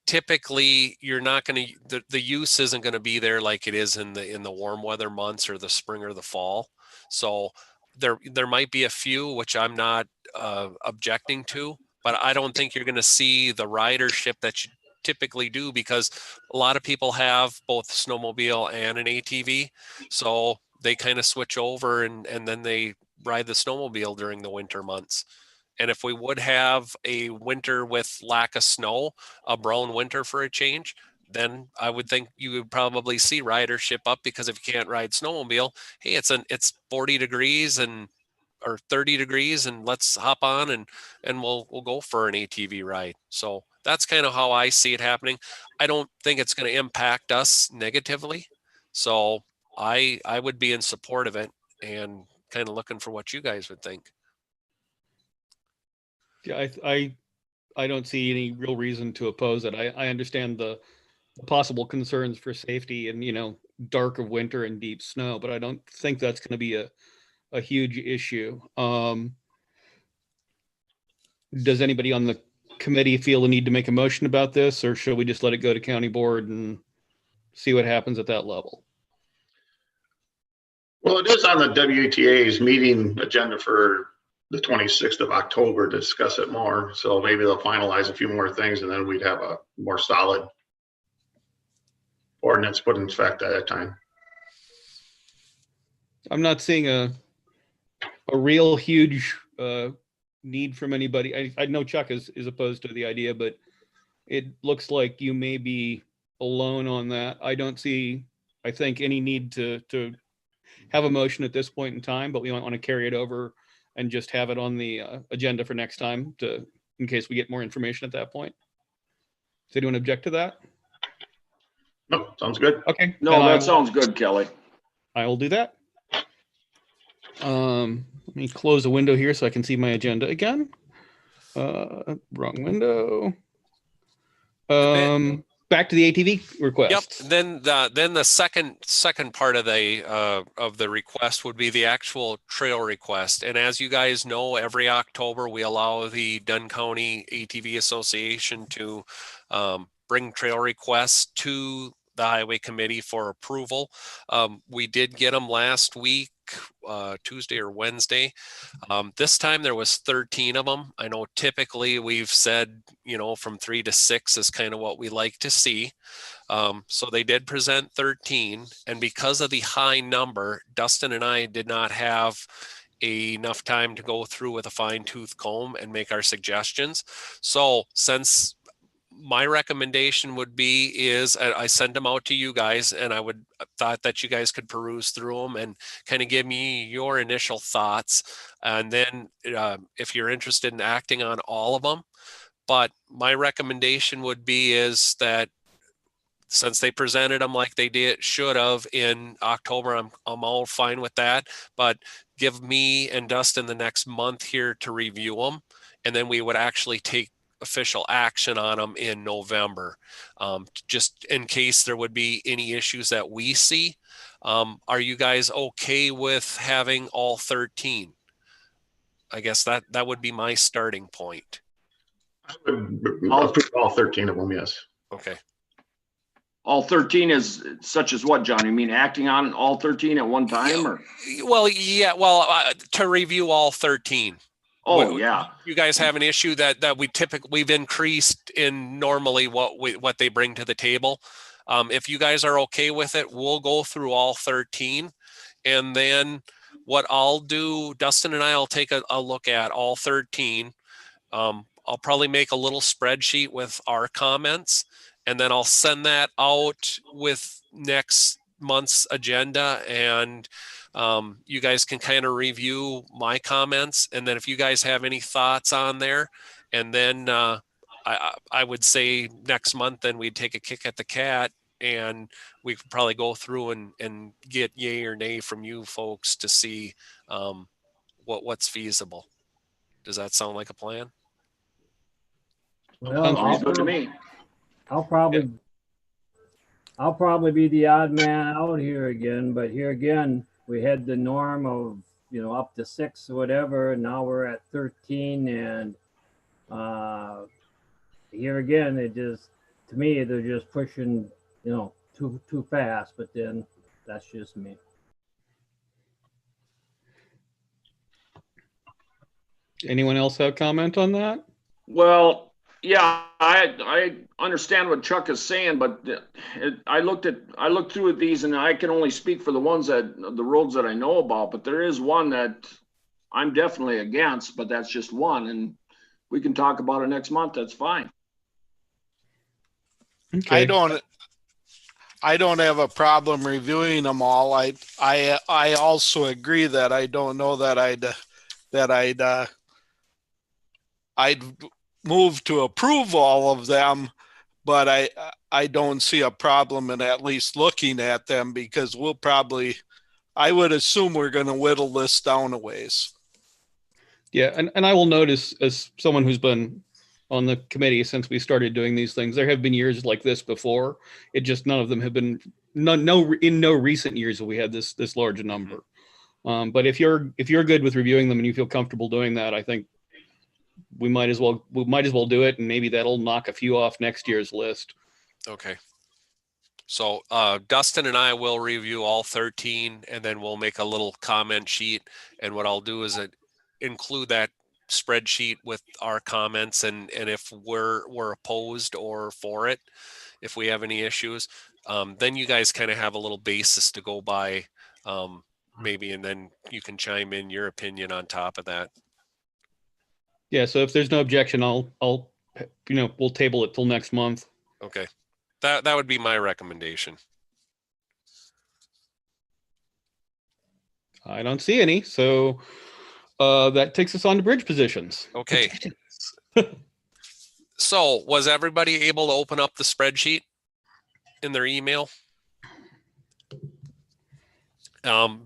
typically you're not going to, the use isn't going to be there like it is in the warm weather months or the spring or the fall. So there might be a few, which I'm not objecting to, but I don't think you're going to see the ridership that you typically do because a lot of people have both snowmobile and an ATV. So they kind of switch over and then they ride the snowmobile during the winter months. And if we would have a winter with lack of snow, a brown winter for a change, then I would think you would probably see ridership up because if you can't ride snowmobile, hey, it's 40 degrees or 30 degrees and let's hop on and we'll go for an ATV ride. So that's kind of how I see it happening. I don't think it's going to impact us negatively. So I would be in support of it and kind of looking for what you guys would think. yeah, I don't see any real reason to oppose it. I understand the possible concerns for safety and dark of winter and deep snow, but I don't think that's going to be a huge issue. Does anybody on the committee feel the need to make a motion about this, or should we just let it go to county board and see what happens at that level? Well, it is on the WTA's meeting agenda for the 26th of October to discuss it more. So maybe they'll finalize a few more things and then we'd have a more solid ordinance put in effect at that time. I'm not seeing a real huge need from anybody. I know Chuck is opposed to the idea, but it looks like you may be alone on that. I don't see, I think, any need to have a motion at this point in time, but we don't want to carry it over and just have it on the agenda for next time in case we get more information at that point. Does anyone object to that? No, sounds good. Okay. No, that sounds good, Kelly. I will do that. Let me close the window here so I can see my agenda again. Wrong window. back to the ATV Yep. request. Then the second part of the request would be the actual trail request. And as you guys know, every October we allow the Dunn County ATV Association to bring trail requests to the Highway Committee for approval. We did get them last week, Tuesday or Wednesday. This time there was 13 of them. I know typically we've said, from 3 to 6 is kind of what we like to see. So they did present 13, and because of the high number, Dustin and I did not have enough time to go through with a fine-tooth comb and make our suggestions. So since my recommendation would be is I send them out to you guys, and I thought that you guys could peruse through them and kind of give me your initial thoughts. And then if you're interested in acting on all of them, but my recommendation would be is that since they presented them like they should have in October, I'm all fine with that, but give me and Dustin the next month here to review them. And then we would actually take official action on them in November, just in case there would be any issues that we see. Are you guys okay with having all 13? I guess that would be my starting point. I'll approve all 13 of them, yes. Okay. All 13 is such as what, John? You mean acting on all 13 at one time, or? Well, yeah. Well, to review all 13. Oh, yeah. You guys have an issue that we've increased in normally what they bring to the table. If you guys are okay with it, we'll go through all 13, and then what I'll do, Dustin and I will take a look at all 13. I'll probably make a little spreadsheet with our comments, and then I'll send that out with next month's agenda, and you guys can kind of review my comments. And then if you guys have any thoughts on there, and then I would say next month, then we'd take a kick at the cat, and we could probably go through and get yay or nay from you folks to see what's feasible. Does that sound like a plan? Well, Sounds good to me. I'll probably be the odd man out here again, but here again, we had the norm of, up to 6 or whatever, and now we're at 13, and here again, to me, they're just pushing, too fast, but then that's just me. Anyone else have comment on that? Well, yeah, I understand what Chuck is saying, but I looked through these, and I can only speak for the roads that I know about, but there is one that I'm definitely against, but that's just one, and we can talk about it next month. That's fine. Okay. I don't have a problem reviewing them all. I also agree that I don't know that I'd move to approve all of them, but I don't see a problem in at least looking at them, because I would assume we're going to whittle this down a ways. Yeah, and I will notice, as someone who's been on the committee since we started doing these things, there have been years like this before. It just, none of them have been, in no recent years have we had this large a number. But if you're good with reviewing them and you feel comfortable doing that, I think we might as well do it, and maybe that'll knock a few off next year's list. Okay. So Dustin and I will review all 13, and then we'll make a little comment sheet. And what I'll do is include that spreadsheet with our comments, and if we're opposed or for it, if we have any issues, then you guys kind of have a little basis to go by, maybe, and then you can chime in your opinion on top of that. Yeah, so if there's no objection, I'll we'll table it till next month. Okay. That would be my recommendation. I don't see any, so that takes us on to bridge positions. Okay. So was everybody able to open up the spreadsheet in their email?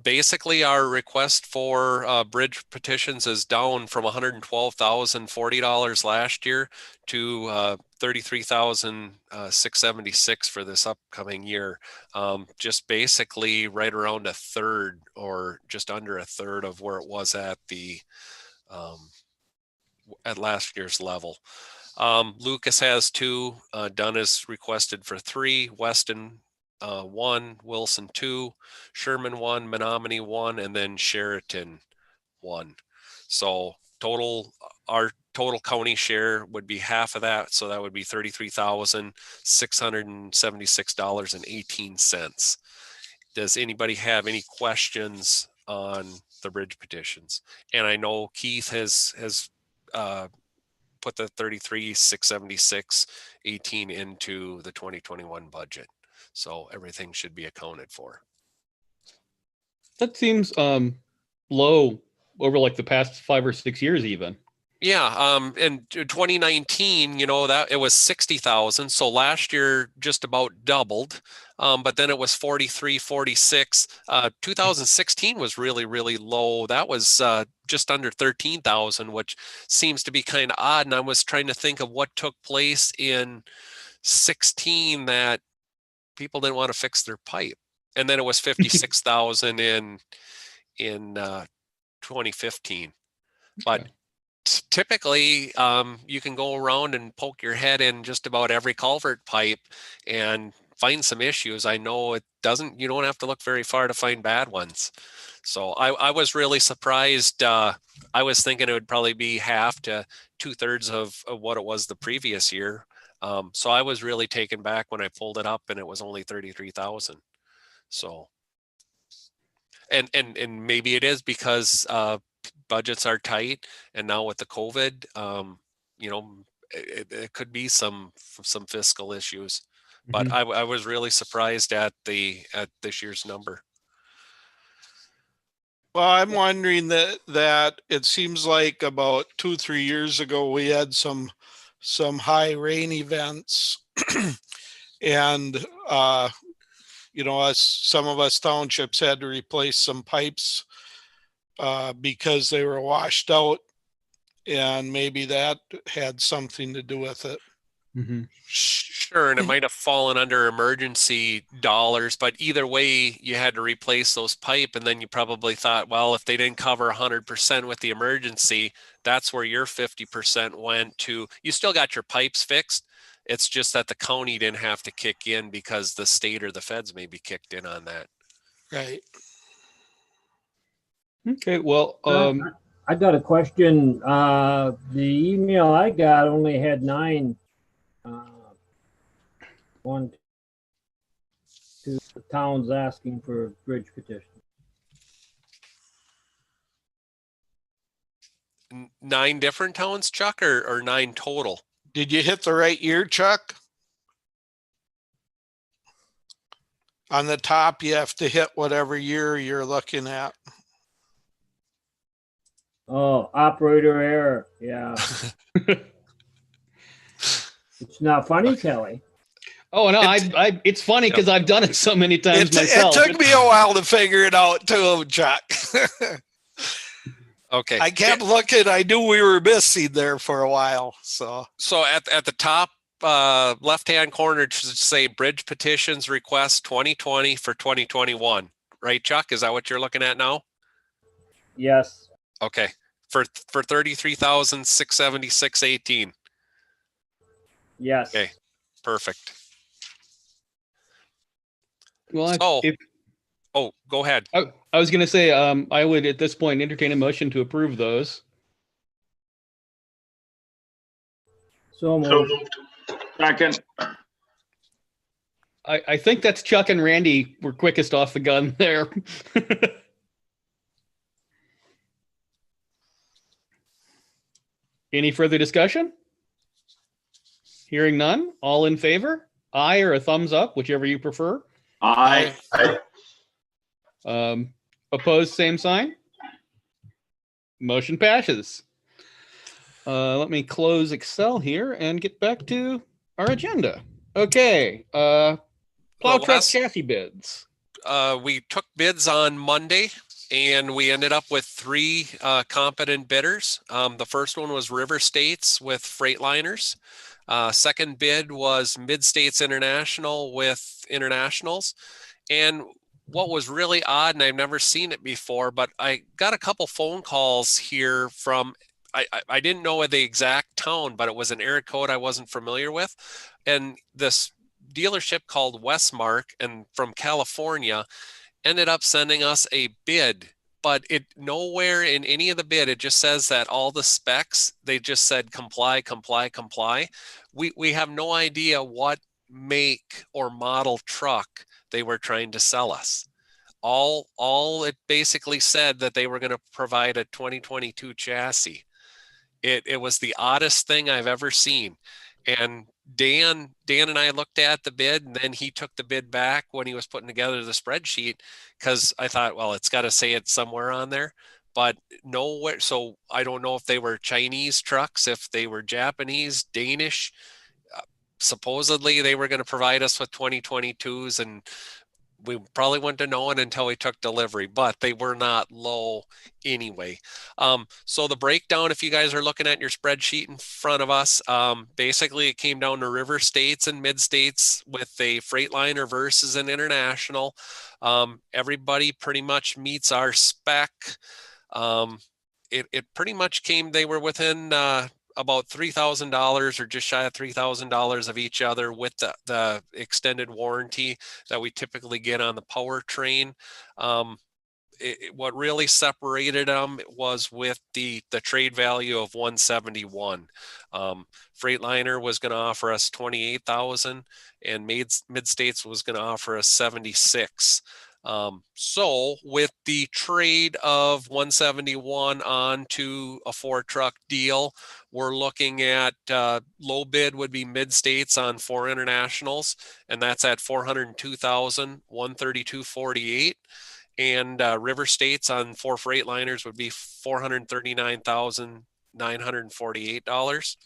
Basically, our request for bridge petitions is down from $112,040 last year to $33,676 for this upcoming year. Just basically right around a third, or just under a third of where it was at the at last year's level. Lucas has 2, Dunn is requested for 3, Weston 1, Wilson 2, Sherman 1, Menomonie 1, and then Sheraton 1. So total, our total county share would be half of that. So that would be $33,676.18. Does anybody have any questions on the bridge petitions? And I know Keith has put the $33,676.18 into the 2021 budget. So everything should be accounted for. That seems low over like the past 5 or 6 years even. Yeah, in 2019, you know, that it was 60,000. So last year just about doubled. But then it was 43, 46. 2016 was really, really low. That was just under 13,000, which seems to be kind of odd. And I was trying to think of what took place in 16 that people didn't want to fix their pipe. And then it was 56,000 in 2015. But typically, you can go around and poke your head in just about every culvert pipe and find some issues. I know it doesn't, you don't have to look very far to find bad ones. So I was really surprised. I was thinking it would probably be half to 2/3 of what it was the previous year. So I was really taken back when I pulled it up and it was only 33,000. So, and maybe it is because budgets are tight, and now with the COVID, you know, it could be some fiscal issues. But I was really surprised at this year's number. Well, I'm wondering that it seems like about 2-3 years ago we had some high rain events, and you know, some of us townships had to replace some pipes because they were washed out, and maybe that had something to do with it. Sure, and it might have fallen under emergency dollars, but either way, you had to replace those pipe, and then you probably thought, well, if they didn't cover 100% with the emergency, that's where your 50% went to. You still got your pipes fixed. It's just that the county didn't have to kick in because the state or the feds maybe kicked in on that. Right. Okay, well, I got a question. The email I got only had 9. 1, 2 towns asking for bridge petition. 9 different towns, Chuck, or 9 total? Did you hit the right year, Chuck? On the top, you have to hit whatever year you're looking at. Oh, operator error. Yeah. It's not funny, Kelly. Oh no, it's funny because I've done it so many times myself. It took me a while to figure it out too, Chuck. Okay. I kept looking. I knew we were missing there for a while. So at the top left-hand corner, it should say bridge petitions request 2020 for 2021. Right, Chuck? Is that what you're looking at now? Yes. Okay. For 33,676.18. Yes. Okay. Perfect. Well, go ahead. I was going to say, I would at this point entertain a motion to approve those. So moved. Second. I think that's Chuck and Randy were quickest off the gun there. Any further discussion? Hearing none, all in favor? Aye or a thumbs up, whichever you prefer. Aye. Opposed, same sign. Motion passes. Let me close Excel here and get back to our agenda. Okay. Plow truck chassis bids. we took bids on Monday, and we ended up with 3 competent bidders. The first one was River States with Freightliners. Second bid was Mid States International with Internationals. And what was really odd, and I've never seen it before, but I got a couple phone calls here from, I didn't know the exact town, but it was an area code I wasn't familiar with. And this dealership called Westmark and from California ended up sending us a bid, but it nowhere in any of the bid, it just says that all the specs, they just said comply, comply, comply. We have no idea what make or model truck they were trying to sell us. All it basically said that they were going to provide a 2022 chassis. It was the oddest thing I've ever seen. And Dan and I looked at the bid, and then he took the bid back when he was putting together the spreadsheet, because I thought, well, it's got to say it somewhere on there, but nowhere. So I don't know if they were Chinese trucks, if they were Japanese, Danish. Supposedly they were going to provide us with 2022s, and we probably wouldn't have known until we took delivery, but they were not low anyway. So the breakdown, if you guys are looking at your spreadsheet in front of us, basically it came down to River States and Mid States with a Freightliner versus an International. Everybody pretty much meets our spec. It pretty much came, they were within about $3,000 or just shy of $3,000 of each other with the extended warranty that we typically get on the powertrain. What really separated them was with the trade value of 171. Freightliner was going to offer us 28,000, and Mid States was going to offer us 76. So with the trade of 171 on to a 4-truck deal, we're looking at low bid would be Mid States on 4 Internationals, and that's at 402,000, 132.48. And River States on 4 Freightliners would be $439,948.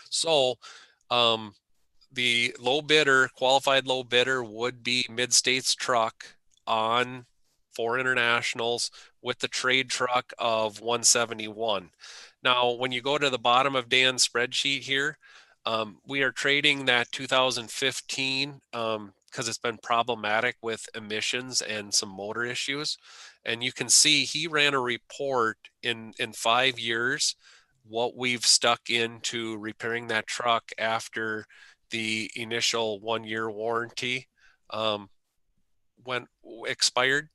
So the low bidder, qualified low bidder, would be Mid States truck on 4 Internationals with the trade truck of 171. Now, when you go to the bottom of Dan's spreadsheet here, we are trading that 2015 because it's been problematic with emissions and some motor issues. And you can see he ran a report in 5 years what we've stuck into repairing that truck after the initial 1-year warranty expired.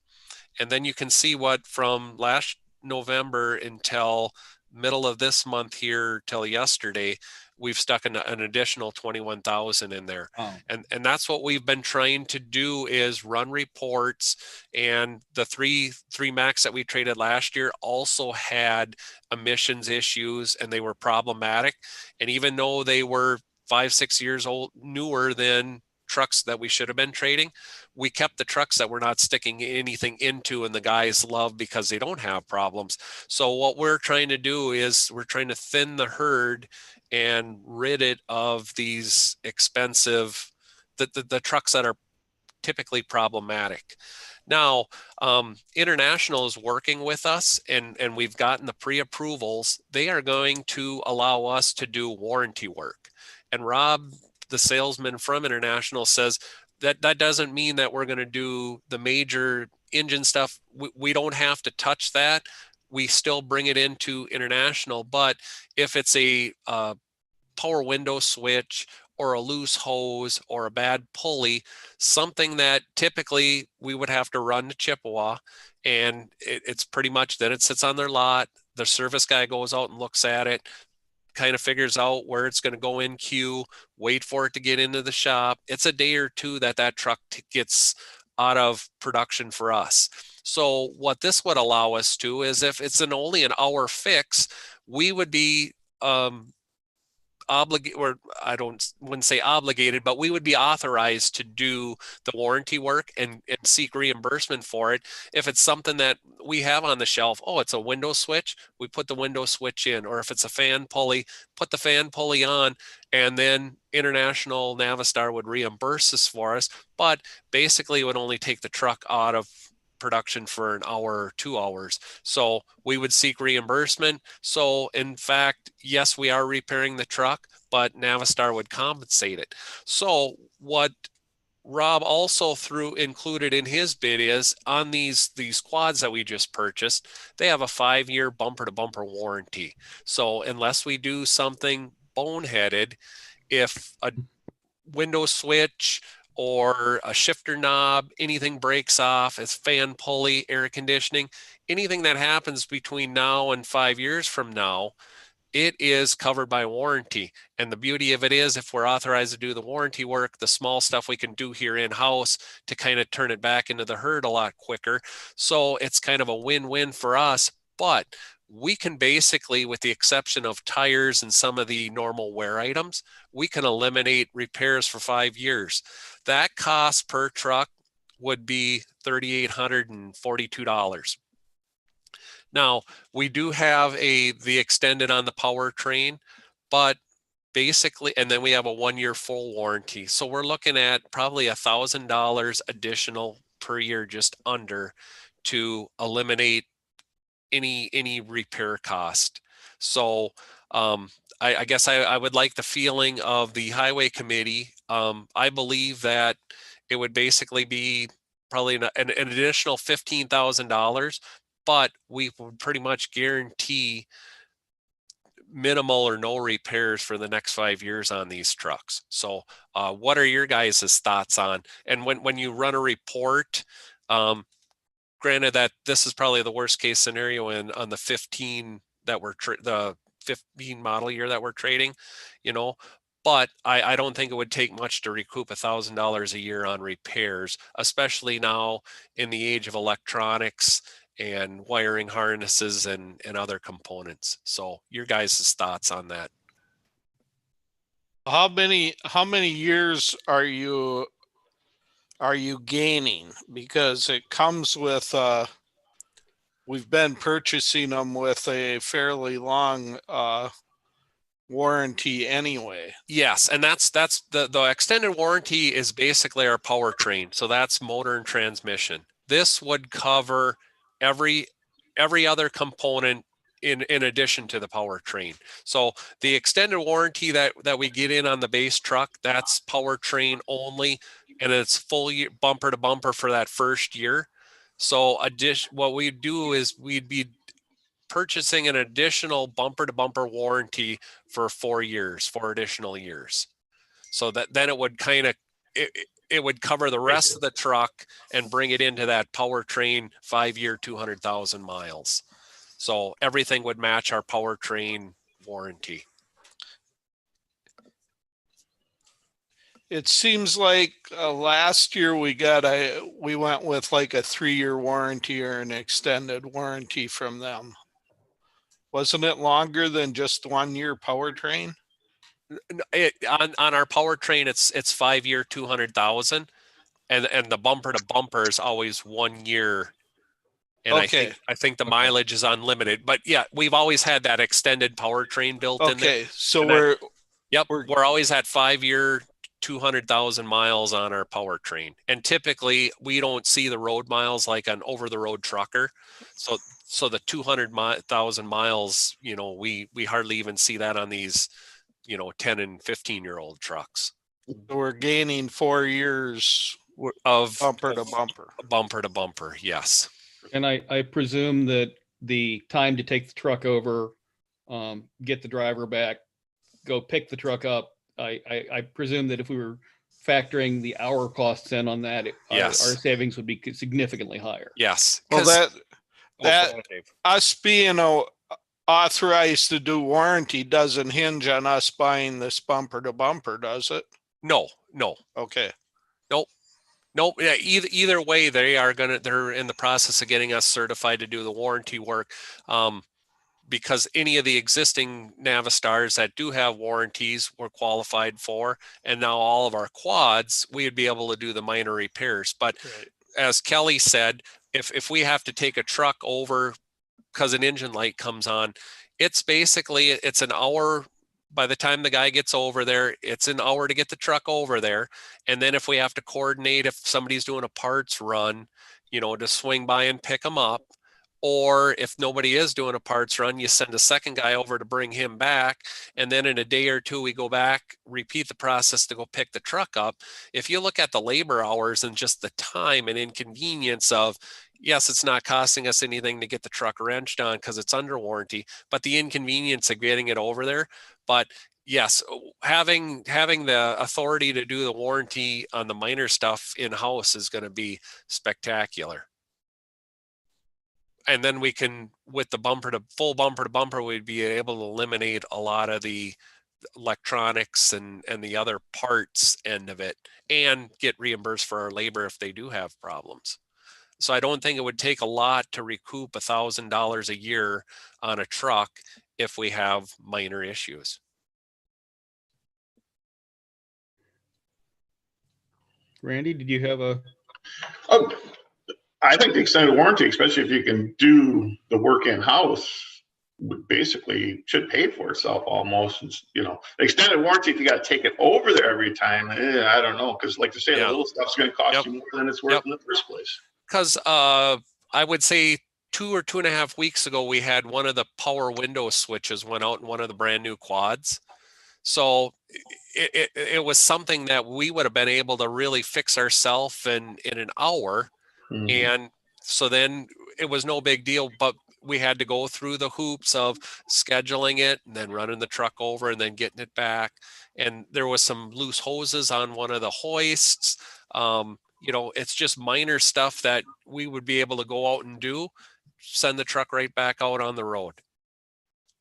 And then you can see what from last November until middle of this month here till yesterday, we've stuck an additional 21,000 in there. Oh. And that's what we've been trying to do, is run reports. And the three Macs that we traded last year also had emissions issues, and they were problematic. And even though they were 5-6 years old, newer than trucks that we should have been trading, we kept the trucks that we're not sticking anything into, and the guys love because they don't have problems. So what we're trying to do is we're trying to thin the herd and rid it of these expensive, the trucks that are typically problematic. Now, International is working with us, and we've gotten the pre-approvals. They are going to allow us to do warranty work. And Rob, the salesman from International, says that doesn't mean that we're going to do the major engine stuff. We don't have to touch that. We still bring it into International. But if it's a power window switch or a loose hose or a bad pulley, something that typically we would have to run to Chippewa, and it's pretty much then it sits on their lot. The service guy goes out and looks at it, kind of figures out where it's going to go in queue, wait for it to get into the shop. It's a day or two that truck gets out of production for us. So what this would allow us to is, if it's only an hour fix, we would be obligated, or wouldn't say obligated, but we would be authorized to do the warranty work and seek reimbursement for it. If it's something that we have on the shelf, oh, it's a window switch, we put the window switch in, or if it's a fan pulley, put the fan pulley on, and then International Navistar would reimburse us for us. But basically it would only take the truck out of production for an hour or 2 hours. So we would seek reimbursement. So in fact, yes, we are repairing the truck, but Navistar would compensate it. So what Rob also included in his bid is on these quads that we just purchased, they have a 5-year bumper to bumper warranty. So unless we do something boneheaded, if a window switch or a shifter knob, anything breaks off, it's fan pulley, air conditioning, anything that happens between now and 5 years from now, it is covered by warranty. And the beauty of it is, if we're authorized to do the warranty work, the small stuff we can do here in-house to kind of turn it back into the herd a lot quicker. So it's kind of a win-win for us. But we can basically, with the exception of tires and some of the normal wear items, we can eliminate repairs for 5 years. That cost per truck would be $3,842. Now, we do have the extended on the powertrain, but basically, and then we have a 1-year full warranty. So we're looking at probably $1,000 additional per year, just under, to eliminate any repair cost. So I guess I would like the feeling of the highway committee. I believe that it would basically be probably an additional $15,000, but we would pretty much guarantee minimal or no repairs for the next 5 years on these trucks. So what are your guys' thoughts on? And when you run a report, granted that this is probably the worst case scenario on the 15 that the 15 model year that we're trading, but I don't think it would take much to recoup $1,000 a year on repairs, especially now in the age of electronics and wiring harnesses and other components. So your guys' thoughts on that? How many years are you gaining? Because it comes with we've been purchasing them with a fairly long warranty anyway. Yes, and that's the extended warranty is basically our powertrain. So that's motor and transmission. This would cover every other component in addition to the powertrain. So the extended warranty that we get in on the base truck, that's powertrain only, and it's full year, bumper to bumper for that first year. So what we do is we'd be purchasing an additional bumper to bumper warranty for 4 years, 4 additional years. So that then it would kind of it would cover the rest of the truck and bring it into that powertrain 5-year, 200,000 miles. So everything would match our powertrain warranty. It seems like last year we went with like a 3-year warranty or an extended warranty from them. Wasn't it longer than just 1 year powertrain? On our powertrain, it's 5-year, 200,000, and the bumper to bumper is always 1 year. And okay. I think the mileage is unlimited, but yeah, we've always had that extended powertrain built in there. Okay, so we're always at 5-year, 200,000 miles on our powertrain, and typically we don't see the road miles like an over-the-road trucker. So the 200,000 miles, we hardly even see that on these 10 and 15-year-old trucks. We're gaining 4 years of bumper to bumper. Bumper to bumper, yes. And I presume that the time to take the truck over, get the driver back, go pick the truck up, I presume that if we were factoring the hour costs in on that, yes, our savings would be significantly higher. Yes. Well, that us being authorized to do warranty doesn't hinge on us buying this bumper to bumper, does it? No. Okay. Nope. Yeah, either way, they're in the process of getting us certified to do the warranty work. because any of the existing Navistars that do have warranties were qualified for, and now all of our quads, we would be able to do the minor repairs. But Right. as Kelly said, if we have to take a truck over because an engine light comes on, it's basically, it's an hour. By the time the guy gets over there, it's an hour to get the truck over there. And then if we have to coordinate, if somebody's doing a parts run, you know, to swing by and pick them up, or if nobody is doing a parts run, you send a second guy over to bring him back. And then in a day or two, we go back, repeat the process to go pick the truck up. If you look at the labor hours and just the time and inconvenience of, yes, it's not costing us anything to get the truck wrenched on because it's under warranty, but the inconvenience of getting it over there. But yes, having the authority to do the warranty on the minor stuff in-house is going to be spectacular. And then we can, with the full bumper to bumper, we'd be able to eliminate a lot of the electronics and the other parts end of it, and get reimbursed for our labor if they do have problems. So I don't think it would take a lot to recoup $1,000 a year on a truck if we have minor issues. Randy, did you have a? I think the extended warranty, especially if you can do the work in-house, basically should pay for itself almost. You know, extended warranty, if you got to take it over there every time, I don't know, because like to say, the little stuff's going to cost you more than it's worth in the first place. Because I would say 2 or 2.5 weeks ago, we had one of the power window switches went out in one of the brand new quads. So it was something that we would have been able to really fix ourselves in an hour. Mm-hmm. And so then it was no big deal, but we had to go through the hoops of scheduling it and then running the truck over and then getting it back. And there was some loose hoses on one of the hoists. You know, it's just minor stuff that we would be able to go out and do, send the truck right back out on the road.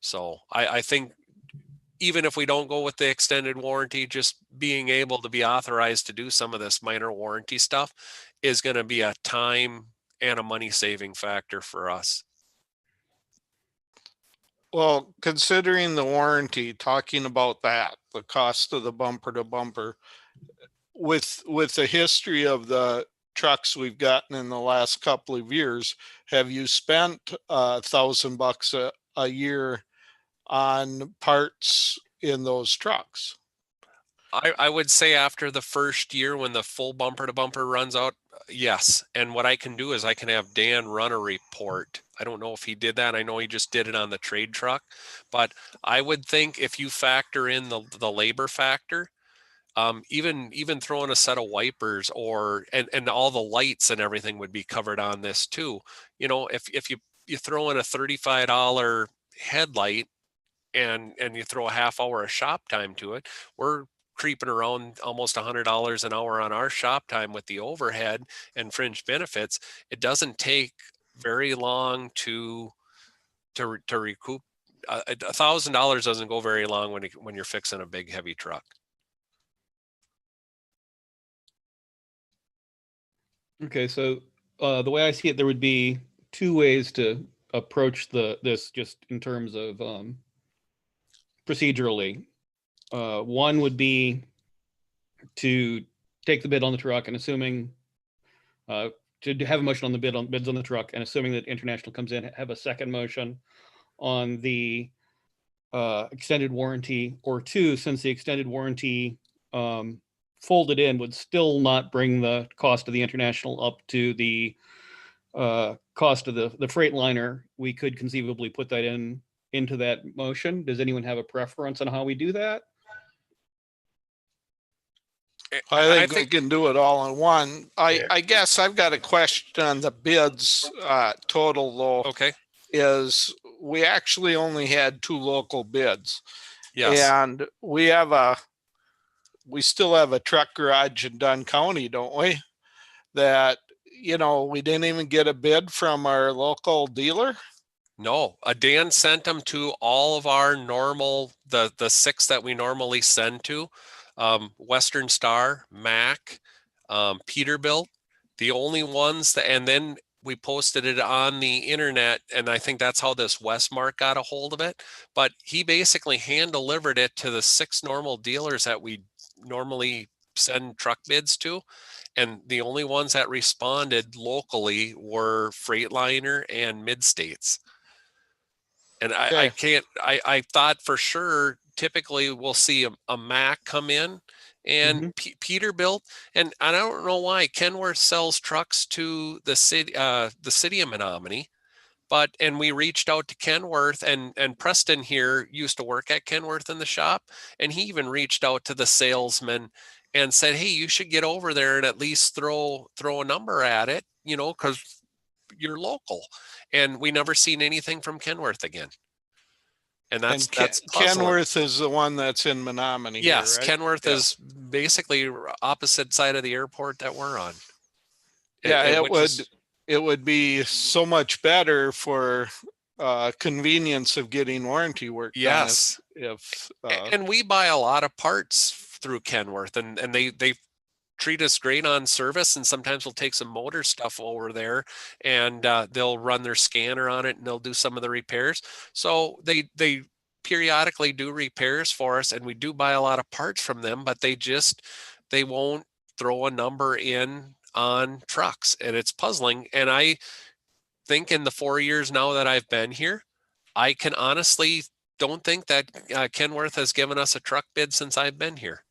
So I think even if we don't go with the extended warranty, just being able to be authorized to do some of this minor warranty stuff is going to be a time and a money saving factor for us. Well, considering the warranty, talking about that, the cost of the bumper to bumper, with the history of the trucks we've gotten in the last couple of years, have you spent $1,000 a year on parts in those trucks? I would say after the first year, when the full bumper to bumper runs out, yes. And what I can do is I can have Dan run a report. I don't know if he did that. I know he just did it on the trade truck, but I would think if you factor in the labor factor, even throwing a set of wipers and all the lights and everything would be covered on this too. You know, if you throw in a $35 headlight and you throw a half hour of shop time to it, we're creeping around almost $100 an hour on our shop time with the overhead and fringe benefits. It doesn't take very long to recoup. $1,000 doesn't go very long when you're fixing a big heavy truck. Okay, so the way I see it, there would be two ways to approach this just in terms of procedurally. One would be to take the bid on the truck and assuming to have a motion on the bids on the truck, and assuming that International comes in, have a second motion on the extended warranty, or two, since the extended warranty folded in would still not bring the cost of the International up to the cost of the Freightliner, we could conceivably put that into that motion. Does anyone have a preference on how we do that? I think we can do it all in one. I guess I've got a question on the bids total though. Okay. Is we actually only had 2 local bids. Yes. And we still have a truck garage in Dunn County, don't we? That, you know, we didn't even get a bid from our local dealer. No, Dan sent them to all of our normal, the 6 that we normally send to. Western Star, Mac, Peterbilt, the only ones that, and then we posted it on the internet, and I think that's how this Westmark got a hold of it. But he basically hand delivered it to the 6 normal dealers that we normally send truck bids to. And the only ones that responded locally were Freightliner and Mid-States. And I thought for sure, typically we'll see a Mack come in and Peterbilt. And I don't know why Kenworth sells trucks to the city of Menomonie. And we reached out to Kenworth, and Preston here used to work at Kenworth in the shop. And he even reached out to the salesman and said, hey, you should get over there and at least throw a number at it, because you're local. And we never seen anything from Kenworth again. And that's puzzling. Kenworth is the one that's in Menomonie. Yes, here, right? Kenworth is basically opposite side of the airport that we're on. It would be so much better for convenience of getting warranty work done. Yes. And we buy a lot of parts through Kenworth, and they treat us great on service, and sometimes we'll take some motor stuff over there, and they'll run their scanner on it, and they'll do some of the repairs. So they periodically do repairs for us, and we do buy a lot of parts from them, but they won't throw a number in on trucks, and it's puzzling. And I think in the 4 years now that I've been here, I can honestly don't think that Kenworth has given us a truck bid since I've been here.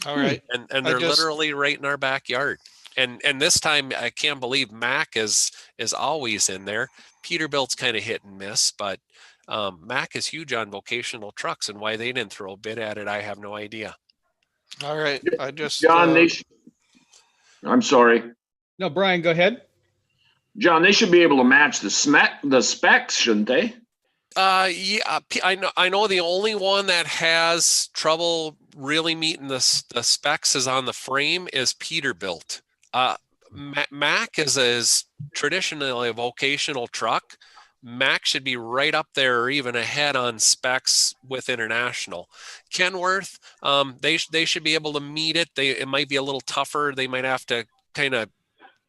All right. And they're literally right in our backyard. And this time I can't believe Mack is always in there. Peterbilt's kind of hit and miss, but Mack is huge on vocational trucks, and why they didn't throw a bid at it, I have no idea. All right. I just John, I'm sorry. No, Brian, go ahead. John, they should be able to match the specs, shouldn't they? Yeah, I know the only one that has trouble really meeting the specs is on the frame is Peterbilt. Mack is traditionally a vocational truck. Mack should be right up there or even ahead on specs with International. Kenworth, they should be able to meet it. It might be a little tougher. They might have to kind of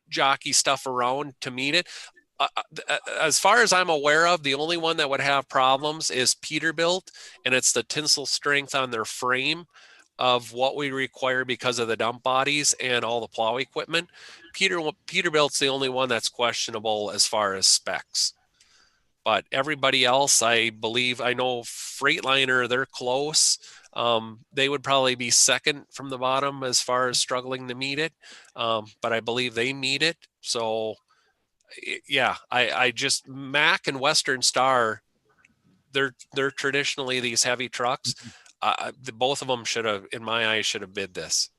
jockey stuff around to meet it. As far as I'm aware of, the only one that would have problems is Peterbilt, and it's the tensile strength on their frame of what we require because of the dump bodies and all the plow equipment. Peterbilt's the only one that's questionable as far as specs. But everybody else, I believe, I know Freightliner, they're close. They would probably be second from the bottom as far as struggling to meet it. But I believe they meet it. So yeah, I just Mack and Western Star, they're traditionally these heavy trucks. Both of them should have, in my eyes, should have bid this.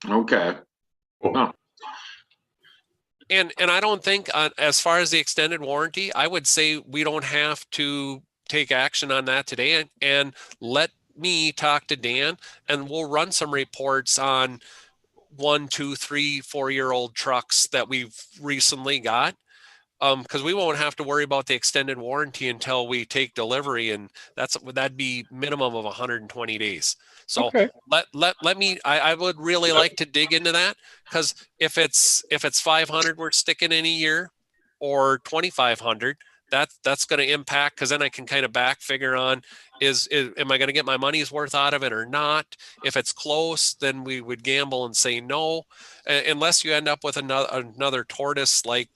Okay. Huh. And I don't think as far as the extended warranty, I would say we don't have to take action on that today, and let me talk to Dan, and we'll run some reports on 1, 2, 3, 4-year-old trucks that we've recently got. Because we won't have to worry about the extended warranty until we take delivery, and that'd be minimum of 120 days. So Okay. let me. I would really like to dig into that, because if it's 500 we're sticking in a year, or 2,500, that's going to impact, because then I can kind of back figure on am I going to get my money's worth out of it or not? If it's close, then we would gamble and say no, unless you end up with another tortoise like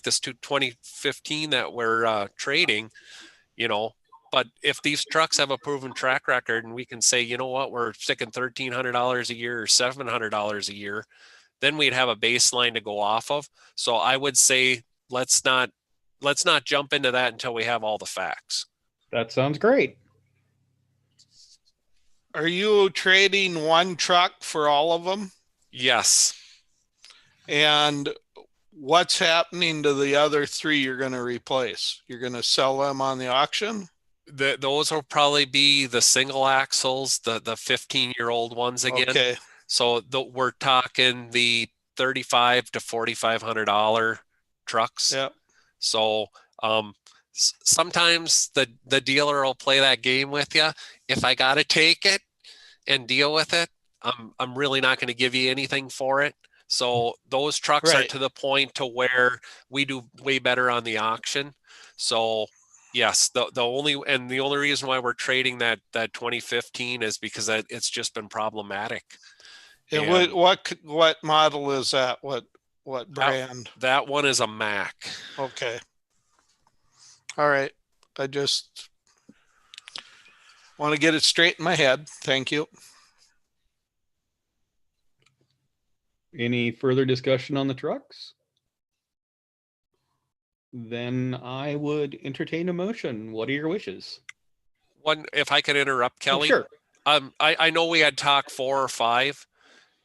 this 2015 that we're trading, But if these trucks have a proven track record, and we can say, you know what, we're sticking $1,300 a year or $700 a year, then we'd have a baseline to go off of. So I would say let's not jump into that until we have all the facts. That sounds great. Are you trading one truck for all of them? Yes. And what's happening to the other 3 you're going to replace? You're going to sell them on the auction? Those will probably be the single axles, the 15-year-old ones again. Okay. So we're talking the $3,500 to $4,500 trucks. Yep. So sometimes the dealer will play that game with you. If I got to take it and deal with it, I'm really not going to give you anything for it. So those trucks are Right. to the point to where we do way better on the auction. So yes, the only reason why we're trading that 2015 is because it's just been problematic. And And what model is that? What brand? that one is a Mac. Okay. All right. I just want to get it straight in my head. Thank you. Any further discussion on the trucks? Then I would entertain a motion. What are your wishes? One, if I could interrupt, Oh, Kelly. sure. I know we had talked 4 or 5,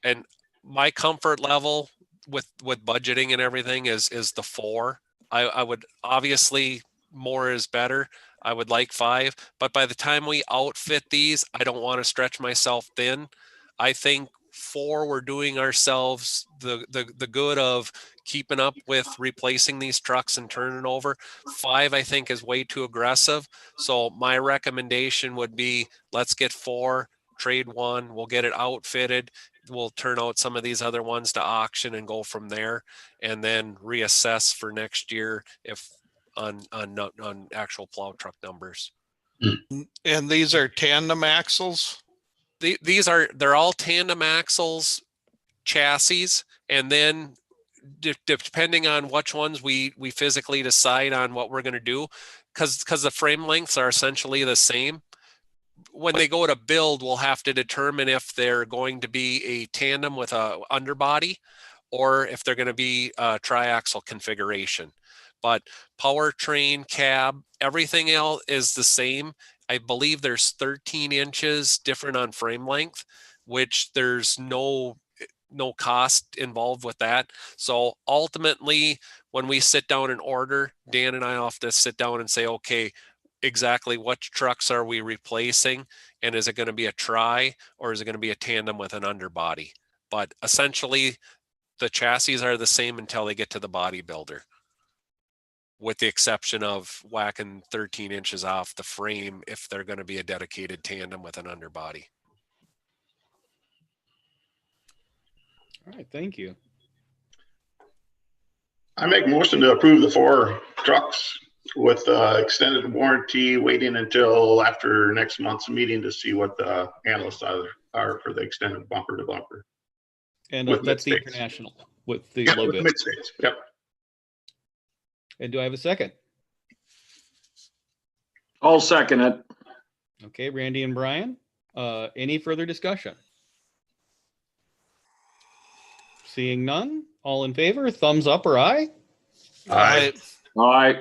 and my comfort level with budgeting and everything is the 4. I would obviously, more is better. I would like 5, but by the time we outfit these, I don't want to stretch myself thin. I think 4, we're doing ourselves the good of keeping up with replacing these trucks and turning over. 5, I think, is way too aggressive. So my recommendation would be, let's get 4, trade 1, we'll get it outfitted. We'll turn out some of these other ones to auction and go from there, and then reassess for next year if on actual plow truck numbers. And these are tandem axles? They're all tandem axles chassis, and then depending on which ones we physically decide on what we're going to do, because the frame lengths are essentially the same. When they go to build, we'll have to determine if they're going to be a tandem with a underbody or if they're going to be a triaxle configuration. But powertrain, cab, everything else is the same. I believe there's 13 inches different on frame length, which there's no cost involved with that. So ultimately, when we sit down and order, Dan and I have to sit down and say, okay, exactly what trucks are we replacing, and is it going to be a tri or is it going to be a tandem with an underbody? But essentially the chassis are the same until they get to the bodybuilder, with the exception of whacking 13 inches off the frame if they're going to be a dedicated tandem with an underbody. All right, thank you. I make motion to approve the 4 trucks with extended warranty, waiting until after next month's meeting to see what the analysts are for the extended bumper to bumper. And With that's the mid-states. international with the Yep, low with bid. mid-states. Yep. And do I have a second? I'll second it. Okay, Randy and Brian. Any further discussion? Seeing none, all in favor, thumbs up or aye? Aye. All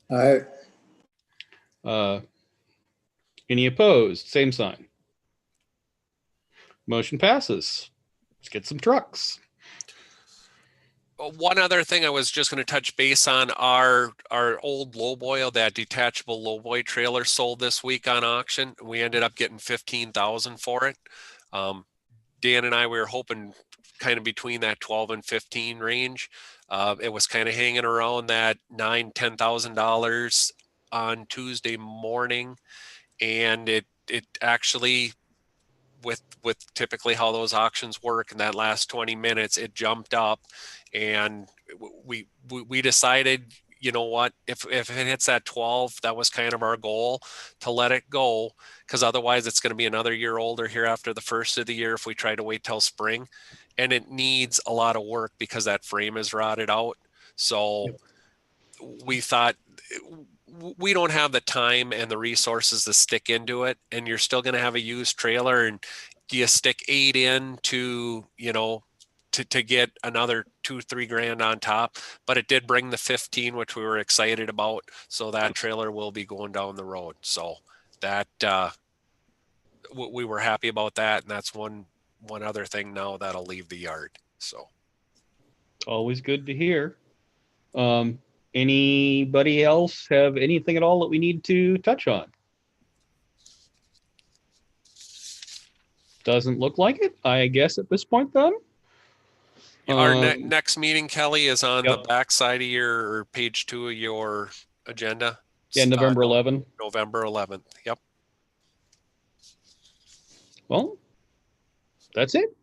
right. Any opposed? Same sign. Motion passes. Let's get some trucks. One other thing I was just going to touch base on, our old lowboy, that detachable lowboy trailer sold this week on auction. We ended up getting $15,000 for it. Dan and I, we were hoping kind of between that 12 and 15 range. It was kind of hanging around that $10,000 on Tuesday morning, and it actually, with typically how those auctions work, in that last 20 minutes, it jumped up, and we decided, you know what, if it hits that 12, that was kind of our goal, to let it go, because otherwise it's going to be another year older here after the first of the year if we try to wait till spring, and it needs a lot of work because that frame is rotted out. So we thought, we don't have the time and the resources to stick into it, and you're still going to have a used trailer, and do you stick 8 in to, you know, to get another $2-3 grand on top? But it did bring the 15, which we were excited about. So that trailer will be going down the road. So that we were happy about that, and that's one other thing now that'll leave the yard. So Always good to hear. Anybody else have anything at all that we need to touch on? Doesn't look like it, I guess, at this point then. our next meeting, Kelly, is on Yep. the back side of your, or page 2 of your agenda. Yeah, November 11. November 11th. Yep. Well, That's it.